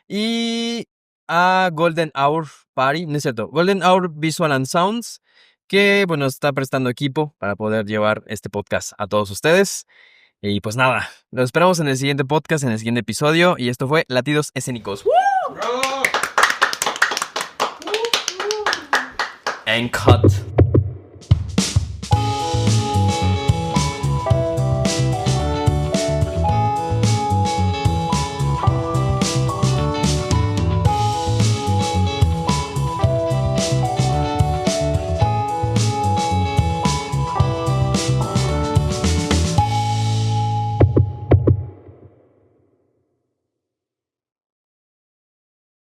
Y a Golden Hour Party, no es cierto, Golden Hour Visual and Sounds, que bueno, está prestando equipo para poder llevar este podcast a todos ustedes. Y pues nada, los esperamos en el siguiente podcast, en el siguiente episodio. Y esto fue Latidos Escénicos. ¡Woo! And cut.